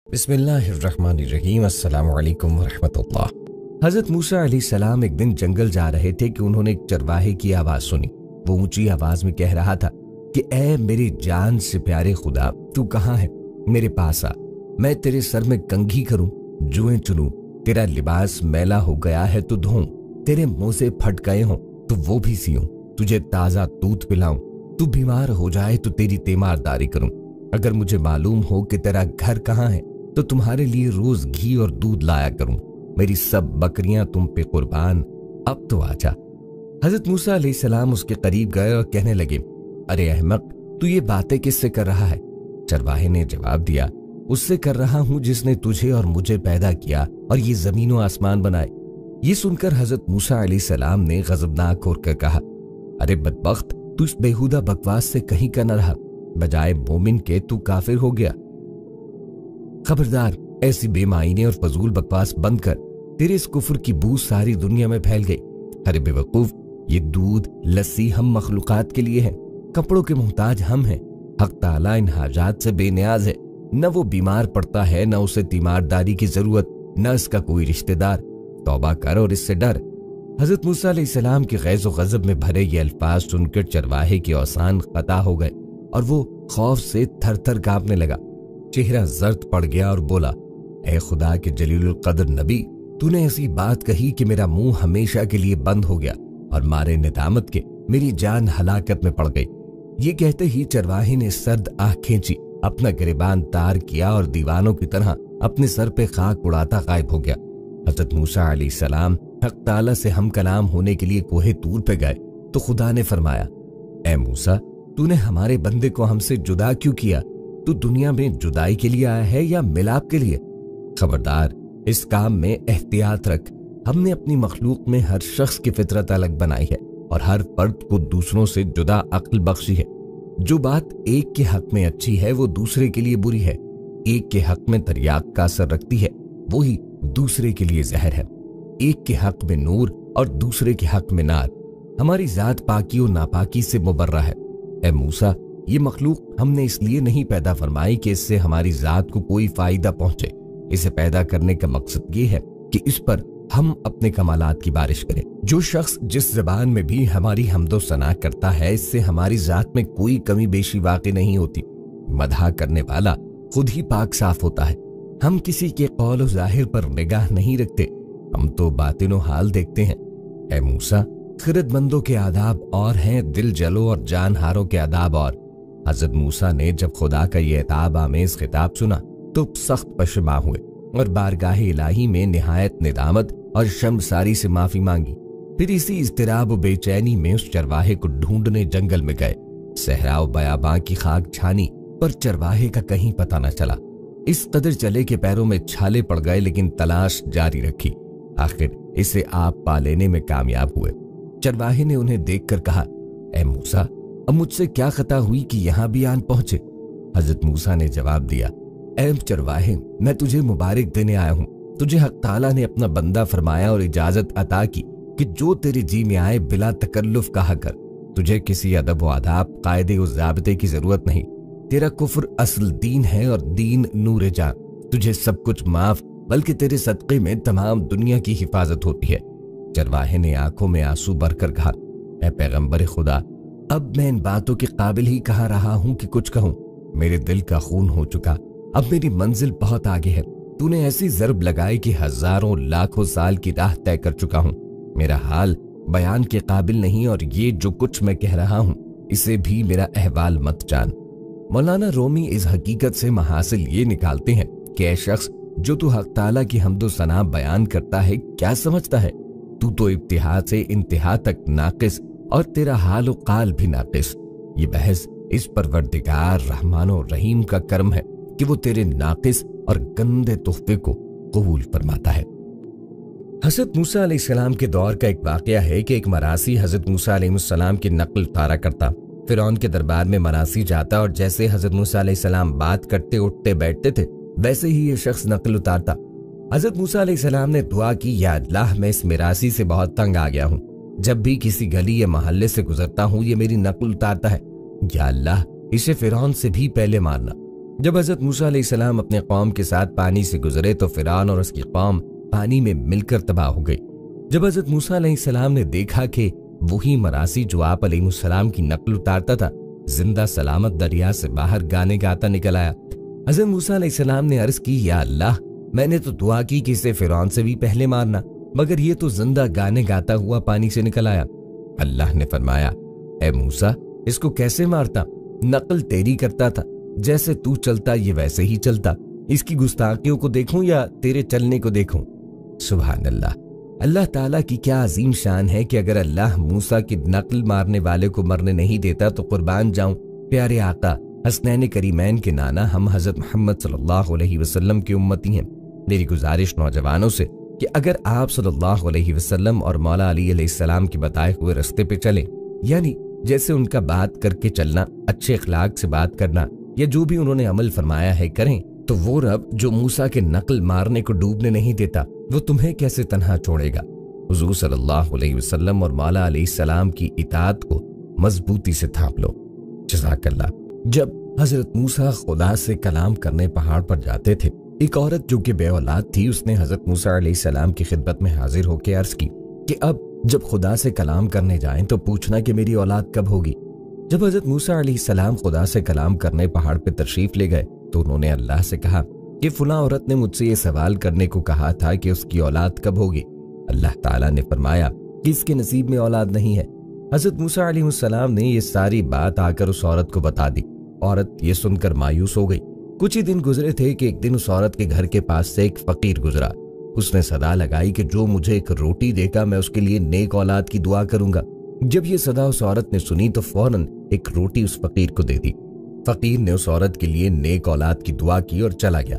बिस्मिल्लाहिर्रहमानिर्रहीम। अस्सलामु अलैकुम वरहमतुल्लाह। हजरत मूसा अलैहिस्सलाम एक दिन जंगल जा रहे थे कि उन्होंने एक चरवाहे की आवाज सुनी। वो ऊंची आवाज में कह रहा था कि ऐ मेरी जान से प्यारे खुदा, तू कहाँ है? मेरे पास आ, मैं तेरे सर में कंघी करूं, जुएं चुनूं, तेरा लिबास मैला हो गया है तो धोऊं, तेरे मोजे फट गए हों तो वो भी सियूं, तुझे ताजा दूध पिलाऊं, तू बीमार हो जाए तो तेरी तीमारदारी करूं, अगर मुझे मालूम हो कि तेरा घर कहाँ है तो तुम्हारे लिए रोज घी और दूध लाया करूं, मेरी सब बकरियां तुम पे कुर्बान, अब तो आजा। हजरत मूसा अलैहिस्सलाम उसके करीब गए और कहने लगे, अरे अहमक, तू ये बातें किससे कर रहा है? चरवाहे ने जवाब दिया, उससे कर रहा हूं जिसने तुझे और मुझे पैदा किया और ये जमीन और आसमान बनाए। ये सुनकर हजरत मूसा अलैहिस्सलाम ने गजबनाक होकर कहा, अरे बदबख्त, तू इस बेहुदा बकवास से कहीं का न रहा, बजाय मोमिन के तू काफिर हो गया। खबरदार, ऐसी बेमायने और फजूल बकवास बंद कर, तेरे इस कुफ्र की बू सारी दुनिया में फैल गई। अरे बेवकूफ, ये दूध लस्सी हम मखलूकात के लिए है, कपड़ों के मोहताज हम हैं। हक ताला इन हाजात से बेनियाज है, न वो बीमार पड़ता है, न उसे तीमारदारी की जरूरत, न इसका कोई रिश्तेदार। तौबा कर और इससे डर। हजरत मूसा अलैहिस्सलाम के गैज़ व गज़ब में भरे ये अल्फाज सुनकर चरवाहे के औसान खता हो गए और वो खौफ से थर थर कांपने लगा। चेहरा जर्द पड़ गया और बोला, ऐ खुदा के जलीलुल कद्र नबी, तूने ऐसी बात कही कि मेरा मुंह हमेशा के लिए बंद हो गया और मारे निदामत के मेरी जान हलाकत में पड़ गई। ये कहते ही चरवाहे ने सर्द आंख खींची, अपना गिरबान तार किया और दीवानों की तरह अपने सर पे खाक उड़ाता गायब हो गया। हजरत मूसा अलैहिस्सलाम हक ताला से हम कलाम होने के लिए कोहे तूर पे गए तो खुदा ने फरमाया, ऐ मूसा, तूने हमारे बंदे को हमसे जुदा क्यों किया? तू दुनिया में जुदाई के लिए आया है या मिलाप के लिए? खबरदार, इस काम में एहतियात रख। हमने अपनी मखलूक में हर शख्स की फितरत अलग बनाई है और हर फर्द को दूसरों से जुदा अक्ल बख्शी है। जो बात एक के हक में अच्छी है वो दूसरे के लिए बुरी है। एक के हक में तरियाक का असर रखती है, वही दूसरे के लिए जहर है। एक के हक में नूर और दूसरे के हक में नार। हमारी जात पाकी और नापाकी से मुबर्रा है। ऐ मूसा, ये मखलूक हमने इसलिए नहीं पैदा फरमाई कि इससे हमारी जात को कोई फायदा पहुंचे। इसे पैदा करने का मकसद ये है कि इस पर हम अपने कमालात की बारिश करें। जो शख्स जिस ज़बान में भी हमारी हम्दो सना करता है, इससे हमारी जात में कोई कमी बेशी वाक़ई नहीं होती। मदहा करने वाला खुद ही पाक साफ होता है। हम किसी के कौल और जाहिर पर निगाह नहीं रखते, हम तो बातिनो हाल देखते हैं। ऐ मूसा, खिरतमंदों के आदाब और हैं, दिल जलो और जान हारों के आदाब और। हजरत मूसा ने जब खुदा का ये एताब आमेज खिताब सुना तो सख्त पशमा हुए और बारगाह इलाही में निहायत निदामत और शर्मसारी से माफी मांगी। फिर इसी इज़्तिराब और बेचैनी में उस चरवाहे को ढूंढने जंगल में गए। सहरा और बयाबां की खाक छानी पर चरवाहे का कहीं पता न चला। इस कदर चले कि पैरों में छाले पड़ गए, लेकिन तलाश जारी रखी। आखिर इसे आप पा लेने में कामयाब हुए। चरवाहे ने उन्हें देखकर कहा, ऐ मूसा, अब मुझसे क्या खता हुई कि यहाँ भी आन पहुंचे? हजरत मूसा ने जवाब दिया, ऐ चरवाहे, मैं तुझे मुबारक देने आया हूँ। तुझे हक ताला ने अपना बंदा फरमाया और इजाजत अता की कि जो तेरे जी में आए बिला तकल्लुफ कहा कर। तुझे किसी अदब व आदाब, कायदे और ज़ाबिते की जरूरत नहीं। तेरा कुफ्र असल दीन है और दीन नूर जान। तुझे सब कुछ माफ, बल्कि तेरे सदक़े में तमाम दुनिया की हिफाजत होती है। चरवाहे ने आंखों में आंसू भरकर कहा, ऐ पैगंबर खुदा, अब मैं इन बातों के काबिल ही कहा रहा हूं कि कुछ कहूं। मेरे दिल का खून हो चुका, अब मेरी मंजिल बहुत आगे है। तूने ऐसी ज़रब लगाई कि हजारों लाखों साल की राह तय कर चुका हूं। मेरा हाल बयान के काबिल नहीं और ये जो कुछ मैं कह रहा हूं, इसे भी मेरा अहवाल मत जान। मौलाना रूमी इस हकीकत से महासिल ये निकालते हैं कि ऐ शख्स, जो तू हक ताला की हम्दो सना बयान करता है, क्या समझता है? तू तो इब्तिहा से इंतहा तक नाकिस और तेरा हाल काल भी नाकिस। ये बहस इस परवरदिगार रहमान और रहीम का कर्म है कि वो तेरे नाकिस और गंदे तोहफे को कबूल फरमाता है। हजरत मूसा अलैहिस्सलाम के दौर का एक वाकया है कि एक मरासी हजरत मूसा अलैहिस्सलाम की नकल उतारा करता। फिरौन के दरबार में मरासी जाता और जैसे हजरत मूसा अलैहिस्सलाम बात करते, उठते, बैठते थे, वैसे ही ये शख्स नकल उतारता। हजरत मूसा अलैहिस्सलाम ने दुआ की, या अल्लाह, मैं इस मिरासी से बहुत तंग आ गया हूँ। जब भी किसी गली या मोहल्ले से गुजरता हूँ, ये मेरी नकल उतारता है। या अल्लाह, इसे फिरौन से भी पहले मारना। जब हजरत मूसा अलैहिस्सलाम अपने कौम के साथ पानी से गुजरे तो फिरौन और उसकी कौम पानी में मिलकर तबाह हो गई। जब हजरत मूसा अलैहिस्सलाम ने देखा कि वही मरासी जो आप अलैहिस्सलाम की नकल उतारता था जिंदा सलामत दरिया से बाहर गाने गाता निकल आया। हजरत मूसा अलैहिस्सलाम ने अर्ज की, या अल्लाह, मैंने तो दुआ की कि इसे फिरौन से भी पहले मारना, मगर ये तो जिंदा गाने गाता हुआ पानी से निकल आया। अल्लाह ने फरमाया, ए मूसा, इसको कैसे मारता? नकल तेरी करता था, जैसे तू चलता ये वैसे ही चलता। इसकी गुस्ताखियों को देखूं या तेरे चलने को देखूं? सुभान अल्लाह। अल्लाह ताला की क्या अजीम शान है कि अगर अल्लाह मूसा की नकल मारने वाले को मरने नहीं देता तो कुर्बान जाऊं प्यारे आका हसनैन करीमैन के नाना हम हजरत मोहम्मद सल्लल्लाहु अलैहि वसल्लम की उम्मती हैं। मेरी गुजारिश नौजवानों से कि अगर आप सल्लल्लाहु अलैहि वसल्लम और मौला अली अलैहिस्सलाम के बताए हुए रास्ते पे चलें, यानी जैसे उनका बात करके चलना, अच्छे अखलाक से बात करना, या जो भी उन्होंने अमल फरमाया है करें, तो वो रब जो मूसा के नकल मारने को डूबने नहीं देता वो तुम्हें कैसे तन्हा छोड़ेगा। हुजूर सल्लल्लाहु अलैहि वसल्लम और मौला अलैहिस्सलाम की इताअत को मजबूती से थाम लो। जज़ाकल्लाह। जब हजरत मूसा खुदा से कलाम करने पहाड़ पर जाते थे, एक औरत जो कि बेऔलाद थी उसने हजरत मूसा अलैहिस्सलाम की खिदमत में हाजिर होकर अर्ज की कि अब जब खुदा से कलाम करने जाएं तो पूछना कि मेरी औलाद कब होगी। जब हजरत मूसा अलैहिस्सलाम खुदा से कलाम करने पहाड़ पर तशरीफ ले गए तो उन्होंने अल्लाह से कहा कि फुला औरत ने मुझसे ये सवाल करने को कहा था कि उसकी औलाद कब होगी। अल्लाह ताला ने फरमाया कि इसके नसीब में औलाद नहीं है। हजरत मूसा अलैहिस्सलाम ने ये सारी बात आकर उस औरत को बता दी। औरत ये सुनकर मायूस हो गई। कुछ ही दिन गुजरे थे कि एक दिन उस औरत के घर के पास से एक फकीर गुजरा। उसने सदा लगाई कि जो मुझे एक रोटी देगा मैं उसके लिए नेक औलाद की दुआ करूंगा। जब ये सदा उस औरत ने सुनी तो फौरन एक रोटी उस फकीर को दे दी। फकीर ने उस औरत के लिए नेक औलाद की दुआ की और चला गया।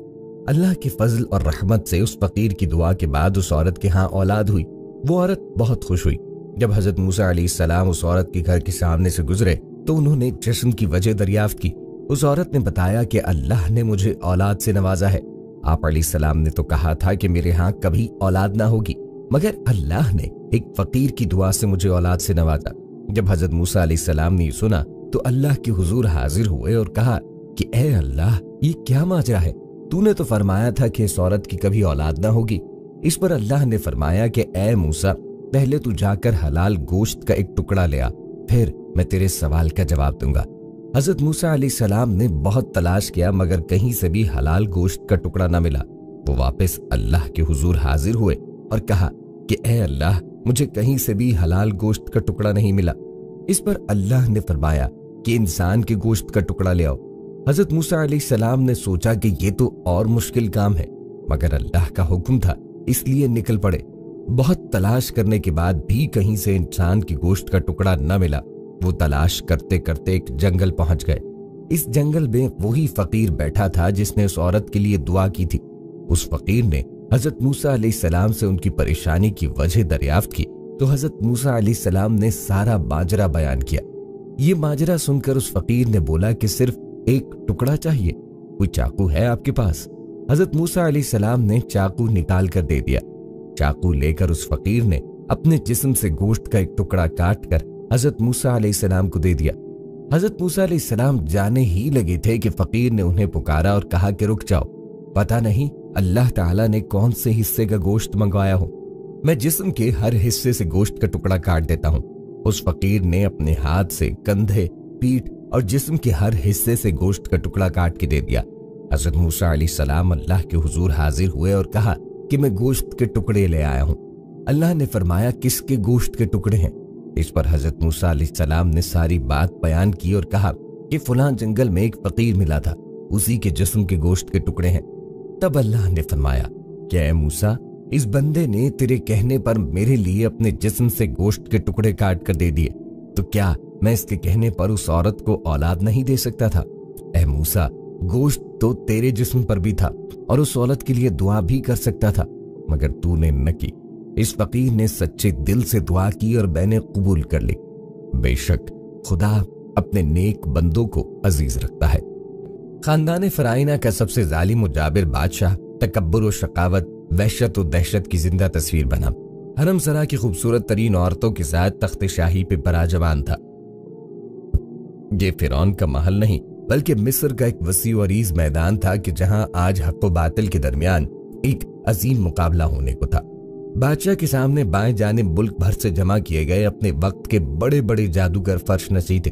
अल्लाह के फजल और रहमत से उस फकीर की दुआ के बाद उस औरत के यहाँ औलाद हुई। वो औरत बहुत खुश हुई। जब हजरत मूसा अलैहिस्सलाम उस औरत के घर के सामने से गुजरे तो उन्होंने जश्न की वजह दरियाफ्त की। उस औरत ने बताया कि अल्लाह ने मुझे औलाद से नवाजा है। आप अलैहिस्सलाम ने तो कहा था कि मेरे यहाँ कभी औलाद ना होगी, मगर अल्लाह ने एक फकीर की दुआ से मुझे औलाद से नवाजा। जब हजरत मूसा अलैहिस्सलाम ने सुना तो अल्लाह के हुजूर हाजिर हुए और कहा कि ए अल्लाह, ये क्या माजरा है? तूने तो फरमाया था कि इस औरत की कभी औलाद ना होगी। इस पर अल्लाह ने फरमाया कि ए मूसा, पहले तू जाकर हलाल गोश्त का एक टुकड़ा ले आ, फिर मैं तेरे सवाल का जवाब दूंगा। हजरत मूसा अलैहिस्सलाम ने बहुत तलाश किया मगर कहीं से भी हलाल गोश्त का टुकड़ा न मिला। वो वापस अल्लाह के हुजूर हाजिर हुए और कहा कि ए अल्लाह, मुझे कहीं से भी हलाल गोश्त का टुकड़ा नहीं मिला। इस पर अल्लाह ने फरमाया कि इंसान के गोश्त का टुकड़ा ले आओ। हजरत मूसा अलैहिस्सलाम ने सोचा कि ये तो और मुश्किल काम है, मगर अल्लाह का हुक्म था इसलिए निकल पड़े। बहुत तलाश करने के बाद भी कहीं से इंसान की गोश्त का टुकड़ा न मिला। वो तलाश करते करते एक जंगल पहुंच गए। इस जंगल में वही फकीर बैठा था जिसने उस औरत के लिए दुआ की थी। उस फकीर ने हजरत मूसा अलैहिस्सलाम से उनकी परेशानी की वजह दरियाफ्त की तो हजरत मूसा अलैहिस्सलाम ने सारा माजरा बयान किया। ये माजरा सुनकर उस फकीर ने बोला कि सिर्फ एक टुकड़ा चाहिए, कोई चाकू है आपके पास? हजरत मूसा अलैहिस्सलाम ने चाकू निकाल कर दे दिया। चाकू लेकर उस फकीर ने अपने जिस्म से गोश्त का एक टुकड़ा काट कर हजरत मूसा अलैहिस्सलाम को दे दिया। हजरत मूसा अलैहिस्सलाम जाने ही लगे थे कि फकीर ने उन्हें पुकारा और कहा कि रुक जाओ, पता नहीं अल्लाह ताला ने कौन से हिस्से का गोश्त मंगवाया हो, मैं जिस्म के हर हिस्से से गोश्त का टुकड़ा काट देता हूँ। उस फकीर ने अपने हाथ से कंधे, पीठ और जिस्म के हर हिस्से से गोश्त का टुकड़ा काट के दे दिया। हजरत मूसा अलैहिस्सलाम अल्लाह के हुजूर हाजिर हुए और कहा कि मैं गोश्त के टुकड़े ले आया हूँ। अल्लाह ने फरमाया किसके गोश्त के टुकड़े हैं? इस पर हजरत मूसा अलैहिस्सलाम ने सारी बात बयान की और कहा कि फलां जंगल में एक फकीर मिला था, उसी के जिस्म के गोश्त के टुकड़े हैं। तब अल्लाह ने फरमाया कि ऐ मूसा, इस बंदे ने तेरे कहने पर मेरे लिए अपने जिस्म से गोश्त के टुकड़े काट कर दे दिए, तो क्या मैं इसके कहने पर उस औरत को औलाद नहीं दे सकता था? ऐ मूसा, गोश्त तो तेरे जिस्म पर भी था और उस औरत के लिए दुआ भी कर सकता था, मगर तूने न की। इस फकीर ने सच्चे दिल से दुआ की और मैंने कबूल कर ली। बेशक खुदा अपने नेक बंदों को अजीज रखता है। खानदान फराइना का सबसे जालिम और जाबिर बादशाह तकब्बुर और शकावत, वहशत और दहशत की जिंदा तस्वीर बना। हरम सरा की खूबसूरत तरीन औरतों के साथ तख्त शाही पे बराजमान था। ये फिरौन का महल नहीं बल्कि मिस्र का एक वसी और अरीज मैदान था कि जहां आज हक व बातिल के दरमियान एक अजीम मुकाबला होने को था। बादशाह के सामने बाएं जानिब मुल्क भर से जमा किए गए अपने वक्त के बड़े बड़े जादूगर फर्श नशी थे,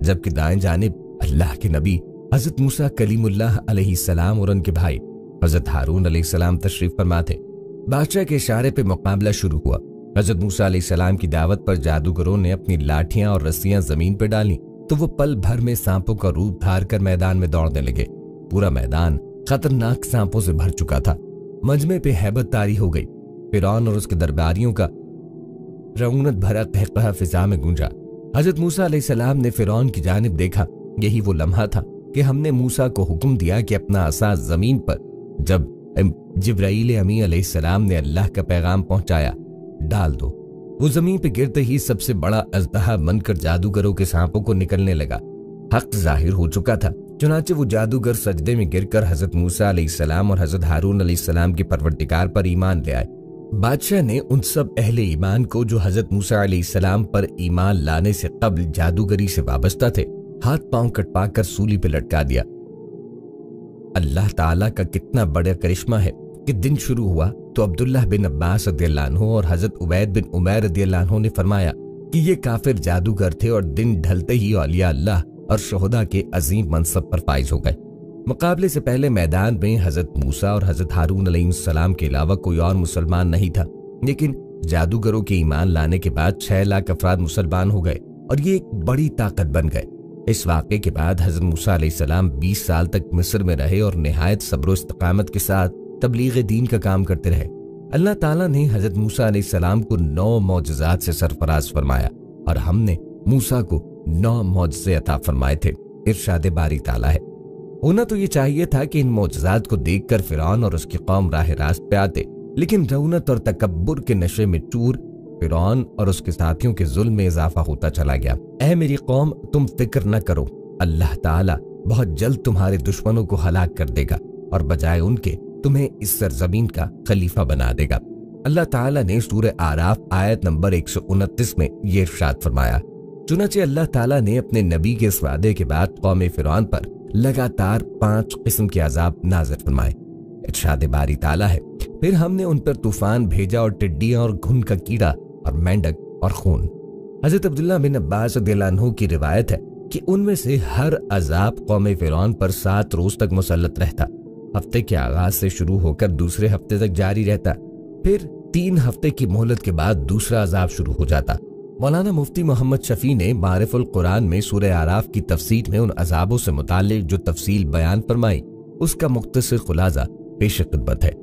जबकि दाएं जानिब अल्लाह के नबी हजरत मूसा कलीमुल्लाह अलैहिस्सलाम और उनके भाई हजरत हारून अलैहिस्सलाम तशरीफ फरमा थे। बादशाह के इशारे पे मुकाबला शुरू हुआ। हजरत मूसा अलैहिस्सलाम की दावत पर जादूगरों ने अपनी लाठियां और रस्सियां जमीन पर डाली तो वो पल भर में सांपों का रूप धार कर मैदान में दौड़ने लगे। पूरा मैदान खतरनाक सांपों से भर चुका था। मजमे पे हैबत तारी हो गई। फिरौन और उसके दरबारियों का रऊनत भरा कहकहा फिजा में गूंजा। हजरत मूसा अलैहिस्सलाम ने फिरौन की जानिब देखा। यही वो लम्हा था कि हमने मूसा को हुक्म दिया कि अपना असा जमीन पर, जब जिब्राईल अमी अलैहिस्सलाम ने अल्लाह का पैगाम पहुंचाया, डाल दो। वो जमीन पे गिरते ही सबसे बड़ा अजदहा बनकर जादूगरों के सांपों को निकलने लगा। हक जाहिर हो चुका था। चुनाचे वो जादूगर सजदे में गिरकर हजरत मूसा अलैहिस्सलाम और हजरत हारून अलैहिस्सलाम के परवरदिगार पर ईमान ले आए। बादशाह ने उन सब अहले ईमान को जो हजरत मूसा अलैहिस्सलाम पर ईमान लाने से कब्ल जादूगरी से वाबस्ता थे, हाथ पांव कटवा कर सूली पे लटका दिया। अल्लाह ताला का कितना बड़ा करिश्मा है कि दिन शुरू हुआ तो अब्दुल्लाह बिन अब्बास रदियल्लाहु अन्हु और हजरत उबैद बिन उमैर रदियल्लाहु अन्हु ने फरमाया कि ये काफिर जादूगर थे और दिन ढलते ही औलिया अल्लाह और शोहदा के अजीम मनसब पर फाइज हो गए। मुकाबले से पहले मैदान में हजरत मूसा और हजरत हारून अलैहिस्सलाम के अलावा कोई और मुसलमान नहीं था, लेकिन जादूगरों के ईमान लाने के बाद 6 लाख अफराद मुसलमान हो गए और ये एक बड़ी ताकत बन गए। इस वाक़े के बाद हजरत मूसा अलैहिस्सलाम 20 साल तक मिस्र में रहे और निहायत सब्र इस्तकामत के साथ तबलीग दीन का काम करते रहे। अल्लाह ताला ने हजरत मूसा अलैहिस्सलाम को 9 मौजज़ात से सरफराज फरमाया और हमने मूसा को 9 मौजज़े अता फरमाए थे। इरशाद बारी ताला है, होना तो ये चाहिए था कि इन मौजज़ात को देखकर फिरौन और उसकी कौम राह रास्त पे आते, लेकिन रौनत और तकब्बुर के नशे में चूर फिरौन और उसके साथियों के जुल्म में इजाफा होता चला गया। ऐ मेरी कौम, तुम फिक्र न करो, अल्लाह ताला बहुत जल्द तुम्हारे दुश्मनों को हलाक कर देगा और बजाय उनके तुम्हें इस सरजमीन का खलीफा बना देगा। अल्लाह ताला ने सूरह आराफ आयत नंबर 129 में ये इरशाद फरमाया। चुनाचे अल्लाह ताला ने अपने नबी के इस वादे के बाद कौम फिरौन पर लगातार 5 किस्म के अजाब नाज़िल फरमाए। इरशाद बारी ताला है, फिर हमने उन पर तूफान भेजा और टिड्डियां और घुन का कीड़ा और मेंढक और खून। हजरत अब्दुल्लाह बिन अब्बास रदियल्लाहु अन्हु की रिवायत है कि उनमें से हर अजाब कौम फिरौन पर 7 रोज तक मुसल्लत रहता। हफ्ते के आगाज से शुरू होकर दूसरे हफ्ते तक जारी रहता, फिर 3 हफ्ते की मोहलत के बाद दूसरा अजाब शुरू हो जाता। मौलाना मुफ्ती मोहम्मद शफी ने मारिफुल कुरान में सूरह आराफ की तफसीर में उन अजाबों से मुताल्लिक जो तफसील बयान फरमाई, उसका मुख्तसर खुलासा पेश खिदमत है।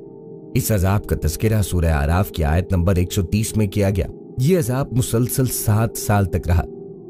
इस अजाब का तज़किरा सूरह आराफ की आयत नंबर 130 में किया गया। ये अजाब मुसलसल 7 साल तक रहा।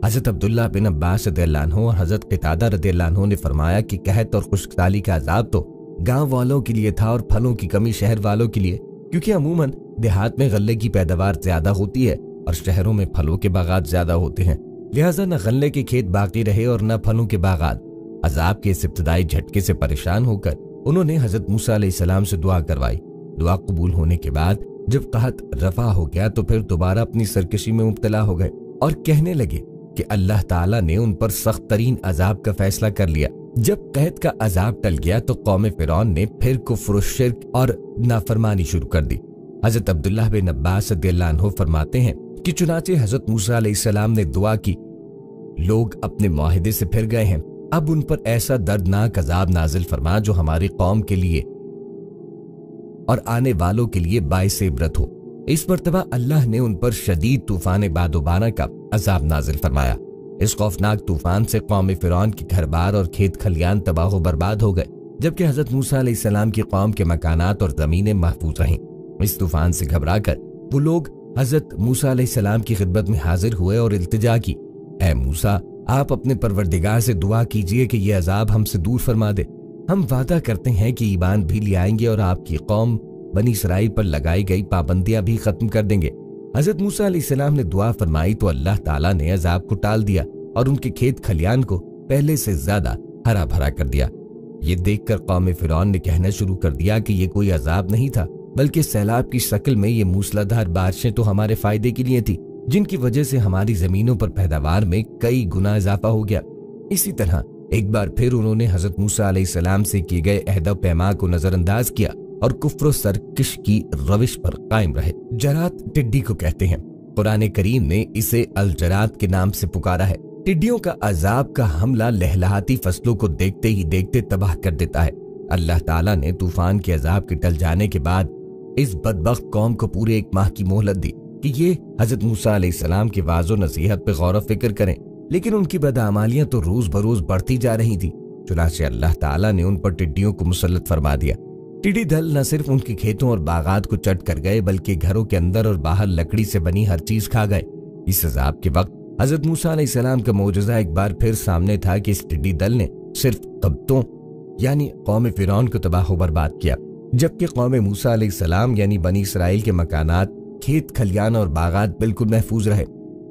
हजरत अब्दुल्लाह बिन अब्बास रदियल्लाहु अन्हु और हजरत क़तादा रदियल्लाहु अन्हु ने फरमाया कि कहत और खुश्कसाली का अजाब तो गांव वालों के लिए था और फलों की कमी शहर वालों के लिए, क्योंकि अमूमन देहात में गल्ले की पैदावार ज्यादा होती है और शहरों में फलों के बागात ज्यादा होते हैं, लिहाजा न गल्ले के खेत बाकी रहे और न फलों के बागात। अजाब के इस इब्तिदाई झटके से परेशान होकर उन्होंने हजरत मूसा अलैहिस्सलाम से दुआ करवाई। दुआ कबूल होने के बाद जब कहत रफा हो गया तो फिर दोबारा अपनी सरकशी में मुब्तला हो गए और कहने लगे कि अल्लाह ताला ने उन पर सख्त तरीन अजाब का फैसला कर लिया। जब कहत का अजाब टल गया तो कौम फिरौन ने फिर कुफ्र, शिर्क और नाफरमानी शुरू कर दी। हजरत अब्दुल्लाह बिन अब्बास रदियल्लाहु अन्हु फरमाते हैं कि चुनाचे हजरत मूसा अलैहिस्सलाम ने दुआ की, लोग अपने मुआहिदे से फिर गए हैं, अब उन पर ऐसा दर्दनाक अजाब नाजिल फरमा जो हमारी कौम के लिए और आने वालों के लिए बाइस इबरत हो। इस मर्तबा अल्लाह ने उन पर शदीद तूफान बादोबाना का अजाब नाजिल फरमाया। इस खौफनाक तूफान से कौम फिरौन के घर बार और खेत खलियान तबाह बर्बाद हो गए, जबकि हजरत मूसा अलैहिस्सलाम की कौम के मकानात और जमीनें महफूज रहीं। इस तूफान से घबरा कर वो लोग हजरत मूसा अलैहिस्सलाम की खिदमत में हाजिर हुए और इल्तिजा की, ऐ मूसा, आप अपने परवरदिगार से दुआ कीजिए कि ये अजाब हमसे दूर फरमा दे। हम वादा करते हैं कि ईमान भी ले आएंगे और आपकी कौम बनी इसराइल पर लगाई गई पाबंदियां भी खत्म कर देंगे। हजरत मूसा अलैहिस्सलाम ने दुआ फरमाई तो अल्लाह ताला ने अजाब को टाल दिया और उनके खेत खलियान को पहले से ज्यादा हरा भरा कर दिया। ये देखकर कौम फिरौन ने कहना शुरू कर दिया कि ये कोई अजाब नहीं था, बल्कि सैलाब की शक्ल में ये मूसलाधार बारिशें तो हमारे फायदे के लिए थी, जिनकी वजह से हमारी जमीनों पर पैदावार में कई गुना इजाफा हो गया। इसी तरह एक बार फिर उन्होंने हजरत मूसा अलैहिस्सलाम से किए गए अहद व पैमा को नजरअंदाज किया और कुफ्र सरकश की रविश पर कायम रहे। जरात टिड्डी को कहते हैं। कुरान करीम ने इसे अल जरात के नाम से पुकारा है। टिड्डियों का अजाब का हमला लहलहाती फसलों को देखते ही देखते तबाह कर देता है। अल्लाह ताला ने तूफान के अजाब के टल जाने के बाद इस बदबख्त कौम को पूरे 1 माह की मोहलत दी कि ये हजरत मूसा अलैहिस्सलाम की वाज़ो नसीहत पे गौर फिक्र करें, लेकिन उनकी बदआमालियां तो रोज बरोज बढ़ती जा रही थी। चुनाचे अल्लाह ताला ने उन पर टिड्डियों को मुसल्लत फरमा दिया। टिड्डी दल न सिर्फ उनके खेतों और बागात को चट कर गए, बल्कि घरों के अंदर और बाहर लकड़ी से बनी हर चीज खा गए। इस अजाब के वक्त हजरत मूसा अलैहिस्सलाम का मौजज़ा एक बार फिर सामने था कि इस टिड्डी दल ने सिर्फ कब्तों यानी कौम फिरौन को तबाह बर्बाद किया, जबकि कौम मूसा अलैहिस्सलाम यानी बनी इसराइल के मकानात, खेत खलियान और बागात बिल्कुल महफूज रहे।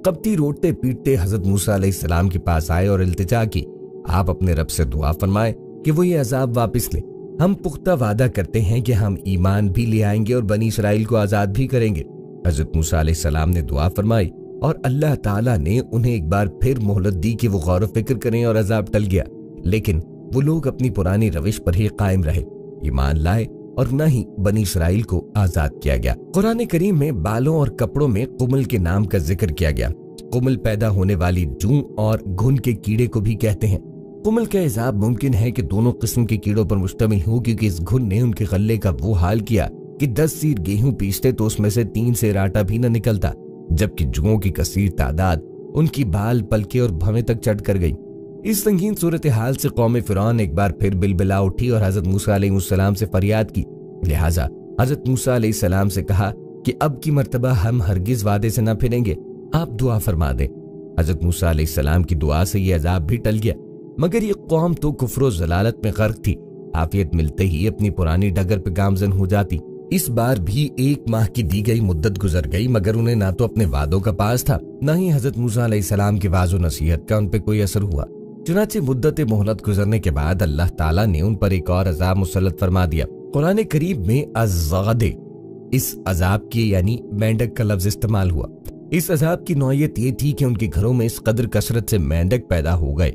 कब्ती रोटते पीटते हजरत मूसा अलैहिस्सलाम के पास आए और इल्तिजा की, आप अपने रब से दुआ फरमाए कि वो ये अजाब वापस ले। हम पुख्ता वादा करते हैं कि हम ईमान भी ले आएंगे और बनी इसराइल को आजाद भी करेंगे। हजरत मूसा अलैहिस्सलाम ने दुआ फरमाई और अल्लाह ताला ने उन्हें एक बार फिर मोहलत दी कि वो गौर फिक्र करें और अजाब टल गया, लेकिन वो लोग अपनी पुरानी रविश पर ही कायम रहे, ईमान लाए और न ही बनी इसराइल को आजाद किया गया। कुरान करीम में बालों और कपड़ों में कुमल के नाम का जिक्र किया गया। कुमल पैदा होने वाली जूं और घुन के कीड़े को भी कहते हैं। कुमल का इजाब मुमकिन है कि दोनों किस्म के कीड़ों पर मुश्तमिल हो, क्योंकि इस घुन ने उनके गले का वो हाल किया कि 10 सीर गेहूं पीसते तो उसमें से 3 सेर आटा भी न निकलता, जबकि जुओं की कसीर तादाद उनकी बाल, पलके और भवें तक चढ़ कर गई। इस संगीन सूरत हाल से कौम फिरौन एक बार फिर बिलबिला उठी और हजरत मूसा अलैहिस्सलाम से फरियाद की। लिहाजा हजरत मूसा अलैहिस्सलाम से कहा कि अब की मर्तबा हम हरगिज वादे से न फिरेंगे, आप दुआ फरमा दें। हजरत मूसा अलैहिस्सलाम की दुआ से ये अजाब भी टल गया, मगर ये कौम तो कुफ्र और जलालत में गर्क थी। आफियत मिलते ही अपनी पुरानी डगर पे गामजन हो जाती। इस बार भी 1 माह की दी गई मुद्दत गुजर गई, मगर उन्हें ना तो अपने वादों का पास था, न ही हजरत मूसा अलैहिस्सलाम की वाज़ो नसीहत का उन पे कोई असर हुआ। चुनाचे मुद्दत मोहलत गुजरने के बाद अल्लाह ताला ने उन पर एक और अजाब मुसल्लत फरमा दिया। कुरान करीम में अज़ग़दे इस अजाब के यानी मेंढक का लफ्ज इस्तेमाल हुआ। इस अजाब की नौयत ये थी कि उनके घरों में इस कदर कसरत से मेंढक पैदा हो गए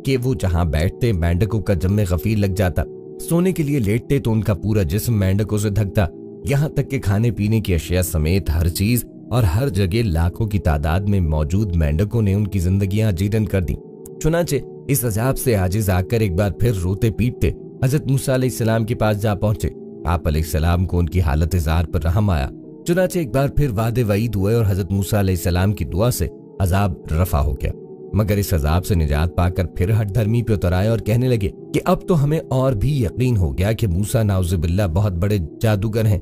कि वो जहां बैठते मेंढकों का जम्मे गफीर लग जाता, सोने के लिए लेटते तो उनका पूरा जिस्म मेंढकों से ढकता, यहाँ तक कि खाने पीने की अशिया समेत हर चीज और हर जगह लाखों की तादाद में मौजूद मेंढकों ने उनकी जिंदगियां जीरन कर दी। चुनाचे इस अजाब से आजिज आकर एक बार फिर रोते पीटते हजरत मूसा अलैहिस्सलाम के पास जा पहुंचे। आप अलैहिस्सलाम को उनकी हालत जार पर रहम आया। चुनाचे एक बार फिर वादे वईद हुए और हजरत मूसा अलैहिस्सलाम की दुआ से अजाब रफा हो गया, मगर इस अजाब से निजात पाकर फिर हट धर्मी पे उतर आए और कहने लगे कि अब तो हमें और भी यकीन हो गया कि मूसा नाउज़ुबिल्लाह बहुत बड़े जादूगर हैं।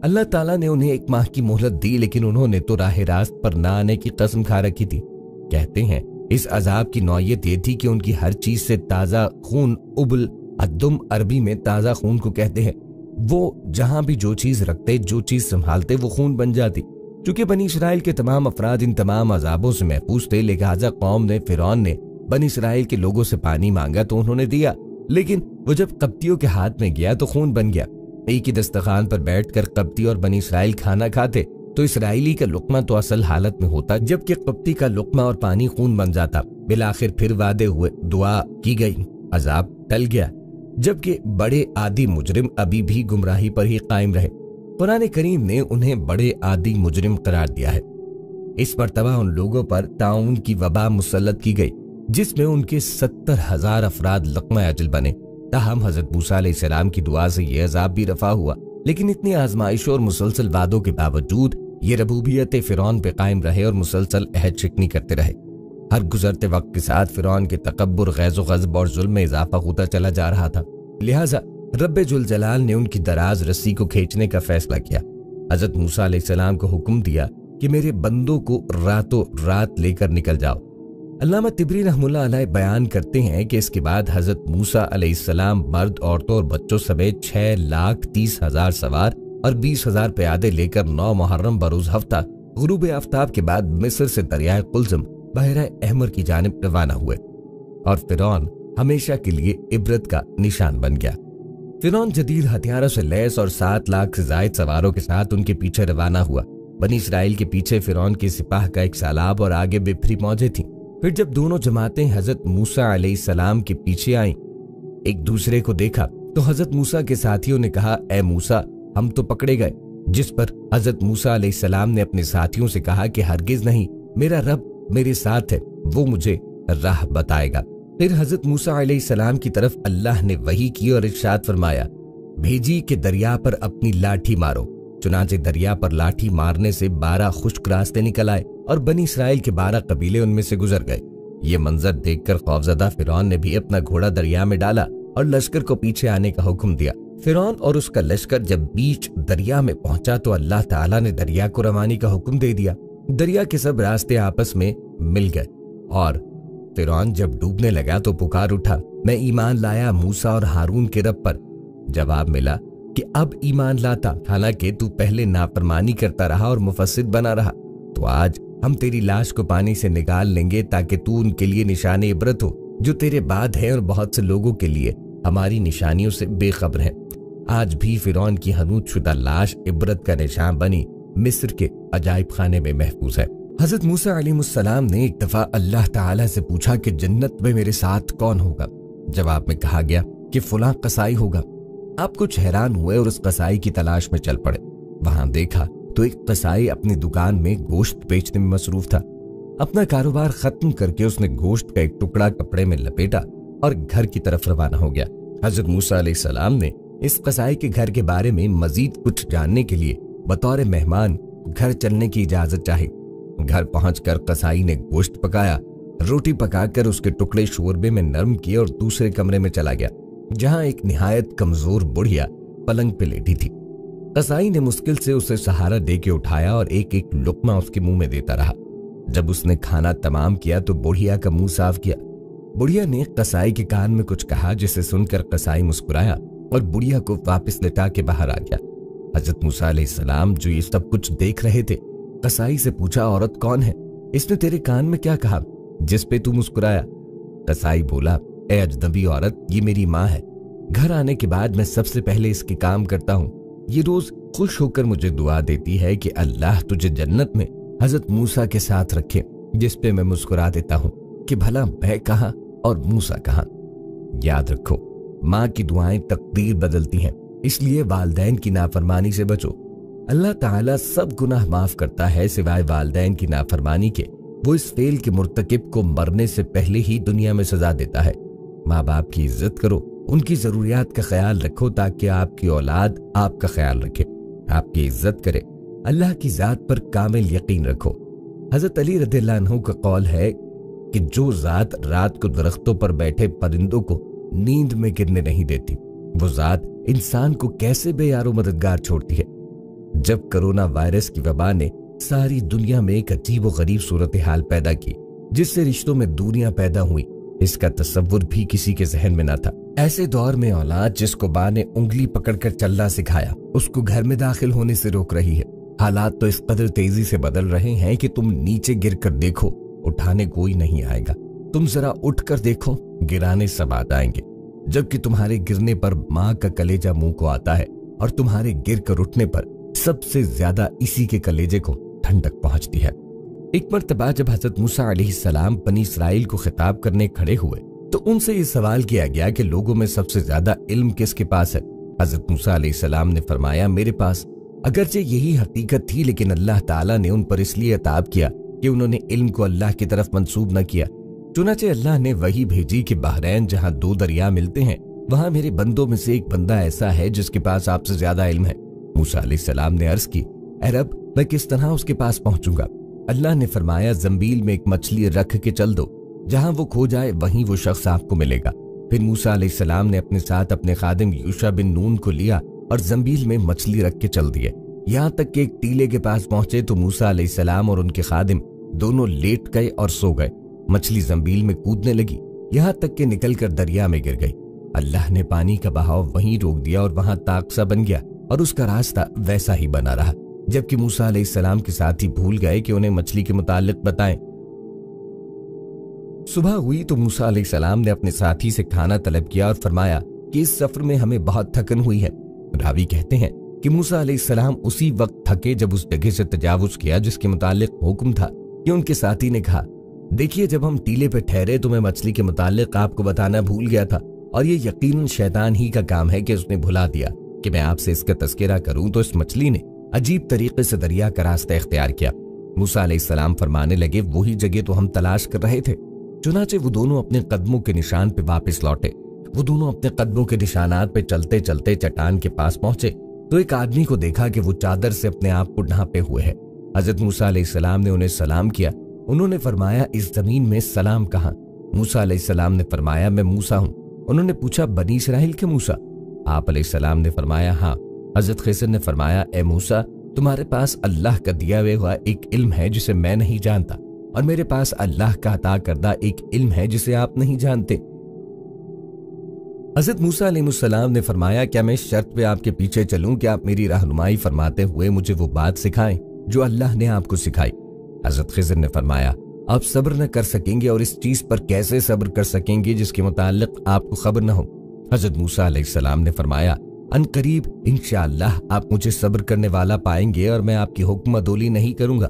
अल्लाह ताला ने उन्हें 1 माह की मोहलत दी, लेकिन उन्होंने तो राह रास्त पर न आने की कसम खा रखी थी। कहते हैं इस अजाब की नौयत ये थी कि उनकी हर चीज से ताजा खून, उबल अद्दुम अरबी में ताजा खून को कहते हैं, वो जहां भी जो चीज रखते, जो चीज संभालते, वो खून बन जाती। चूंकि बनी इसराइल के तमाम अफराद इन तमाम अजाबों से महफूज थे, लिहाजा कौम ने, फिरौन ने बनी इसराइल के लोगों से पानी मांगा तो उन्होंने दिया, लेकिन वो जब कब्तियों के हाथ में गया तो खून बन गया। एक ही दस्तरखान पर बैठकर कब्ती और बनी इसराइल खाना खाते तो इसराइली का लुकमा तो असल हालत में होता, जबकि कब्ती का लुकमा और पानी खून बन जाता। बिलाखिर फिर वादे हुए, दुआ की गई, अजाब टल गया, जबकि बड़े आदि मुजरिम अभी भी गुमराही पर ही कायम रहे। कुरान करीम ने उन्हें बड़े आदि मुजरिम करार दिया है। इस मर्तबा उन लोगों पर ताउन की वबा मुसल्लत की गई, जिसमें उनके 70,000 अफराद लक़्मा अजल बने। ताहम हजरत मूसा अलैहिस्सलाम की दुआ से यह अजाब भी रफा हुआ, लेकिन इतनी आजमाइशों और मुसलसल वादों के बावजूद ये रबूबियत फिरौन पे कायम रहे और मुसलसल अहद शिकनी करते रहे। हर गुजरते वक्त के साथ फिरौन के तकब्बुर, गैज़ो ग़ज़ब और जुल्म में इजाफा होता चला जा रहा था। लिहाजा रब्बे जुल जलाल ने उनकी दराज रस्सी को खींचने का फैसला किया। हजरत मूसा अलैहिस्सलाम को हुक्म दिया कि मेरे बंदों को रातों रात लेकर निकल जाओ। अल्लामा तिबरी रहमुल्लाह अलैह बयान करते हैं कि इसके बाद हजरत मूसा अलैहिस्सलाम मर्द, औरतों और बच्चों समेत 6,30,000 सवार और 20,000 प्यादे लेकर 9 मुहर्रम बरोज हफ्ता गुरूब आफ्ताब के बाद मिस्र से दरियाए कुल्ज़म बहरा अहमर की जानिब रवाना हुए और फिरौन हमेशा के लिए इबरत का निशान बन गया। फिरौन जदीद हथियारों से लैस और 7 लाख से जायद सवारों के साथ उनके पीछे रवाना हुआ। बनी इसराइल के पीछे फिरौन के सिपाह का एक सालाब और आगे बिफरी मौजें थीं। फिर जब दोनों जमातें हजरत मूसा अलैहिस्सलाम के पीछे आईं, एक दूसरे को देखा तो हजरत मूसा के साथियों ने कहा, ए मूसा, हम तो पकड़े गए। जिस पर हजरत मूसा अलैहिस्सलाम ने अपने साथियों से कहा कि हरगिज नहीं, मेरा रब मेरे साथ है, वो मुझे राह बताएगा। फिर हजरत मूसा अलैहिस्सलाम की तरफ अल्लाह ने वही की और इरशाद फरमाया, भेजी कि दरिया पर अपनी लाठी मारो। चुनांचे दरिया पर लाठी मारने से 12 खुश्क रास्ते निकल आए और बनी इसराइल के 12 कबीले उनमें से गुजर गए। ये मंजर देखकर खौफजदा फिरौन ने भी अपना घोड़ा दरिया में डाला और लश्कर को पीछे आने का हुक्म दिया। फिरौन और उसका लश्कर जब बीच दरिया में पहुंचा तो अल्लाह ताला ने दरिया को रवानी का हुक्म दे दिया। दरिया के सब रास्ते आपस में मिल गए और फिरौन जब डूबने लगा तो पुकार उठा, मैं ईमान लाया मूसा और हारून के रब पर। जवाब मिला कि अब ईमान लाता, हालांकि तू पहले नाफरमानी करता रहा और मुफस्सिद बना रहा। तो आज हम तेरी लाश को पानी से निकाल लेंगे ताकि तू उनके लिए निशान इबरत हो जो तेरे बाद है, और बहुत से लोगों के लिए हमारी निशानियों से बेखबर है। आज भी फिरौन की हनूत शुदा लाश इबरत का निशान बनी मिस्र के अजायब खाने में महफूज है। हजरत मूसा अलैहिस्सलाम ने एक दफा अल्लाह ताला से पूछा कि जन्नत में मेरे साथ कौन होगा। जवाब में कहा गया कि फलां कसाई होगा। आप कुछ हैरान हुए और उस कसाई की तलाश में चल पड़े। वहां देखा तो एक कसाई अपनी दुकान में गोश्त बेचने में मसरूफ था। अपना कारोबार खत्म करके उसने गोश्त का एक टुकड़ा कपड़े में लपेटा और घर की तरफ रवाना हो गया। हजरत मूसा अलैहिस्सलाम ने इस कसाई के घर के बारे में मजीद कुछ जानने के लिए बतौर मेहमान घर चलने की इजाजत चाही। घर पहुंचकर कसाई ने गोश्त पकाया, रोटी पकाकर उसके टुकड़े शोरबे में नरम किए और दूसरे कमरे में चला गया जहां एक निहायत कमजोर बुढ़िया पलंग पे लेटी थी। कसाई ने मुश्किल से उसे सहारा दे के उठाया और एक एक लुकमा उसके मुंह में देता रहा। जब उसने खाना तमाम किया तो बुढ़िया का मुंह साफ किया। बुढ़िया ने कसाई के कान में कुछ कहा जिसे सुनकर कसाई मुस्कुराया और बुढ़िया को वापस लिटा के बाहर आ गया। हजरत मूसा अलैहिस्सलाम जो ये सब कुछ देख रहे थे, कसाई से पूछा, औरत कौन है? इसने तेरे कान में क्या कहा जिस पे तू मुस्कुराया? कसाई बोला, ए अजनबी औरत, ये मेरी माँ है। घर आने के बाद मैं सबसे पहले इसके काम करता हूँ। ये रोज खुश होकर मुझे दुआ देती है कि अल्लाह तुझे जन्नत में हजरत मूसा के साथ रखे, जिस पे मैं मुस्कुरा देता हूँ कि भला मैं कहाँ और मूसा कहाँ। याद रखो, माँ की दुआएं तकदीर बदलती हैं, इसलिए वालदैन की नाफरमानी से बचो। अल्लाह ताला सब गुनाह माफ करता है सिवाय वालदैन की नाफरमानी के। वो इस फेल के मुर्तकिब को मरने से पहले ही दुनिया में सजा देता है। माँ बाप की इज्जत करो, उनकी जरूरियात का ख्याल रखो ताकि आपकी औलाद आपका ख्याल रखे, आपकी इज्जत करे। अल्लाह की जात पर कामिल यकीन रखो। हजरत अली रज़ियल्लाहु अन्हु का कौल है कि जो जात रात को दरख्तों पर बैठे परिंदों को नींद में गिरने नहीं देती, वो जात इंसान को कैसे बेयारो मददगार छोड़ती है। जब कोरोना वायरस की वबा ने सारी दुनिया में एक अजीब व गरीब सूरत हाल पैदा की, जिससे रिश्तों में दूरियां पैदा हुई, इसका तसव्वुर भी किसी के जहन में न था। ऐसे दौर में औलाद जिसको बाप ने उंगली पकड़कर चलना सिखाया, उसको घर में दाखिल होने से रोक रही है। हालात तो इस कदर तेजी से बदल रहे हैं कि तुम नीचे गिरकर देखो, उठाने कोई नहीं आएगा। तुम जरा उठकर देखो, गिराने सब आ जाएंगे। जबकि तुम्हारे गिरने पर माँ का कलेजा मुंह को आता है और तुम्हारे गिर कर उठने पर सबसे ज्यादा इसी के कलेजे को ठंडक पहुंचती है। एक मर्तबा जब हजरत मूसा अलैहिस्सलाम बनी इसराइल को खिताब करने खड़े हुए तो उनसे ये सवाल किया गया कि लोगों में सबसे ज्यादा इल्म किसके पास है। हजरत मूसा अलैहिस्सलाम ने फरमाया, मेरे पास। अगरचे यही हकीकत थी, लेकिन अल्लाह ताला ने उन पर इसलिए अताब किया कि उन्होंने इल्म को अल्लाह की तरफ मंसूब न किया। चुनाचे अल्लाह ने वही भेजी कि बहरैन जहां दो दरिया मिलते हैं, वहां मेरे बंदों में से एक बंदा ऐसा है जिसके पास आपसे ज्यादा इल्म है। मूसा अलैहिस्सलाम ने अर्ज की, ऐ रब, मैं किस तरह उसके पास पहुंचूंगा? अल्लाह ने फरमाया, जंबील में एक मछली रख के चल दो, जहां वो खो जाए वहीं वो शख्स आपको मिलेगा। फिर मूसा अलैहिस्सलाम ने अपने साथ अपने खादिम यूशा बिन नून को लिया और जंबील में मछली रख के चल दिए। यहाँ तक कि एक टीले के पास पहुंचे तो मूसा अलैहिस्सलाम और उनके खादिम दोनों लेट गए और सो गए। मछली जंबील में कूदने लगी, यहाँ तक कि निकलकर दरिया में गिर गई। अल्लाह ने पानी का बहाव वहीं रोक दिया और वहां ताक सा बन गया और उसका रास्ता वैसा ही बना रहा, जबकि मूसा अलैहिस्सलाम के साथी भूल गए कि उन्हें मछली के मुताल्लिक बताएं। सुबह हुई तो मूसा अलैहिस्सलाम ने अपने साथी से खाना तलब किया और फरमाया कि इस सफर में हमें बहुत थकन हुई है। रावी कहते हैं कि मूसा अलैहिस्सलाम उसी वक्त थके जब उस जगह से तजावुज किया जिसके मुताल्लिक हुक्म था कि उनके साथी ने कहा, देखिए, जब हम टीले पे ठहरे तो मैं मछली के मुतालिक आपको बताना भूल गया था, और ये यकीनन शैतान ही का काम है कि उसने भुला दिया कि मैं आपसे इसका तज़किरा करूं। तो इस मछली ने अजीब तरीके से दरिया का रास्ता इख्तियार किया। मूसा अलैहिस्सलाम फरमाने लगे, वही जगह तो हम तलाश कर रहे थे। चुनाचे वो दोनों अपने कदमों के निशान पे वापस लौटे। वो दोनों अपने कदमों के निशानात पे चलते चलते चट्टान के पास पहुंचे तो एक आदमी को देखा कि वो चादर से अपने आप को ढांपे हुए है। हजरत मूसा अलैहिस्सलाम ने उन्हें सलाम किया। उन्होंने फरमाया, इस जमीन में सलाम कहाँ? मूसा अलैहिस्सलाम ने फरमाया, मैं मूसा हूँ। उन्होंने पूछा, बनी इसराइल के मूसा? आप अलैहिस्सलाम ने फरमाया, हाँ। हजरत खिज़र ने फरमाया, ए मूसा, तुम्हारे पास अल्लाह का दिया हुआ एक इल्म है जिसे मैं नहीं जानता, और मेरे पास अल्लाह का अता करदा एक इल्म है जिसे आप नहीं जानते। हजरत मूसा अलैहिस्सलाम ने फरमाया, क्या मैं इस शर्त पे आपके पीछे चलूं कि आप मेरी रहनुमाई फरमाते हुए मुझे वो बात सिखाएं जो अल्लाह ने आपको सिखाई? हजरत खिज़र ने फरमाया, आप सब्र न कर सकेंगे, और इस चीज पर कैसे सब्र कर सकेंगे जिसके मुताल्लिक आपको खबर न हो? हजरत मूसा अलैहिस्सलाम ने फरमाया, अनकरीब इंशाअल्लाह आप मुझे सब्र करने वाला पाएंगे और मैं आपकी हुक्म अदोली नहीं करूंगा।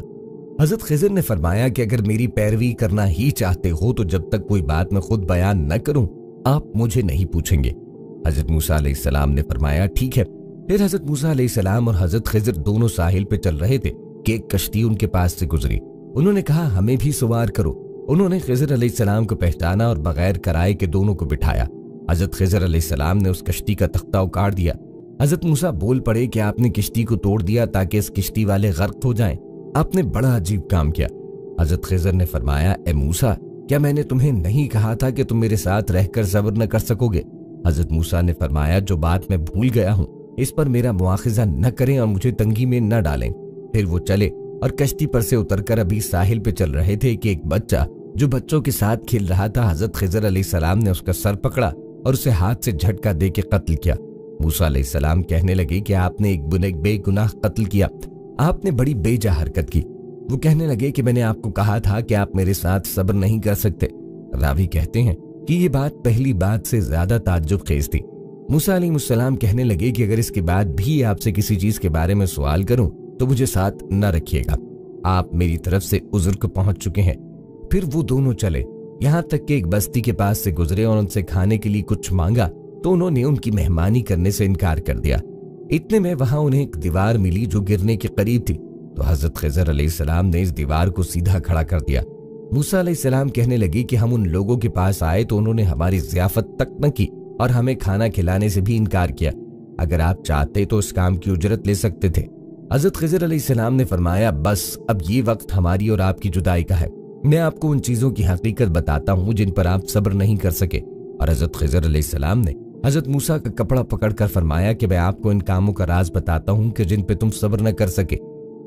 हजरत खिज़र ने फरमाया कि अगर मेरी पैरवी करना ही चाहते हो तो जब तक कोई बात मैं खुद बयान न करूं आप मुझे नहीं पूछेंगे। हजरत मूसा अलैहिस्सलाम ने फरमाया, ठीक है। फिर हजरत मूसा अलैहिस्सलाम और हजरत खिज़र दोनों साहिल पे चल रहे थे कि एक कश्ती उनके पास से गुजरी। उन्होंने कहा, हमें भी सवार करो। उन्होंने खिज़र अलैहिस्सलाम को पहचाना और बगैर कराए के दोनों को बिठाया। हजरत खिज़र अलैहिस्सलाम ने उस कश्ती का तख्ता उखाड़ दिया। हजरत मूसा बोल पड़े कि आपने किश्ती को तोड़ दिया ताकि इस किश्ती वाले गर्क हो जाएं। आपने बड़ा अजीब काम किया। हजरत खिज़र ने फरमाया, ए मूसा, क्या मैंने तुम्हें नहीं कहा था कि तुम मेरे साथ रहकर सब्र न कर सकोगे? हजरत मूसा ने फरमाया, जो बात मैं भूल गया हूँ इस पर मेरा मुआखिजा न करें और मुझे तंगी में न डालें। फिर वो चले और कश्ती पर से उतरकर अभी साहिल पे चल रहे थे कि एक बच्चा जो बच्चों के साथ खेल रहा था, हजरत खिज़र अलैहिस्सलाम ने उसका सर पकड़ा और उसे हाथ से झटका दे के कत्ल किया। मूसा अलैहिस्सलाम कहने लगे कि आपने एक बेगुनाह कत्ल किया, आपने बड़ी बेजा हरकत की। वो कहने लगे कि मैंने आपको कहा था कि आप मेरे साथ सब्र नहीं कर सकते। रावी कहते हैं कि ये बात पहली बात से ज्यादा ताज्जुब खेज थी। मूसा अलैहिस्सलाम कहने लगे कि अगर इसके बाद भी आपसे किसी चीज के बारे में सवाल करूं तो मुझे साथ न रखिएगा, आप मेरी तरफ से उज़्र को पहुंच चुके हैं। फिर वो दोनों चले, यहाँ तक कि एक बस्ती के पास से गुजरे और उनसे खाने के लिए कुछ मांगा तो उन्होंने उनकी मेहमानी करने से इनकार कर दिया। इतने में वहां उन्हें एक दीवार मिली जो गिरने के करीब थी, तो हजरत खिज़र अलैहिस्सलाम ने इस दीवार को सीधा खड़ा कर दिया। मूसा अलैहिस्सलाम कहने लगी कि हम उन लोगों के पास आए तो उन्होंने हमारी ज़ियाफत तक न की और हमें खाना खिलाने से भी इनकार किया। अगर आप चाहते तो इस काम की उजरत ले सकते थे। हजरत खिज़र अलैहिस्सलाम ने फरमाया, बस अब ये वक्त हमारी और आपकी जुदाई का है। मैं आपको उन चीजों की हकीकत बताता हूँ जिन पर आप सब्र नहीं कर सके। और हजरत खिज़र अलैहिस्सलाम ने हजरत मूसा का कपड़ा पकड़कर फरमाया कि मैं आपको इन कामों का राज बताता हूँ कि जिन पे तुम सब्र न कर सके।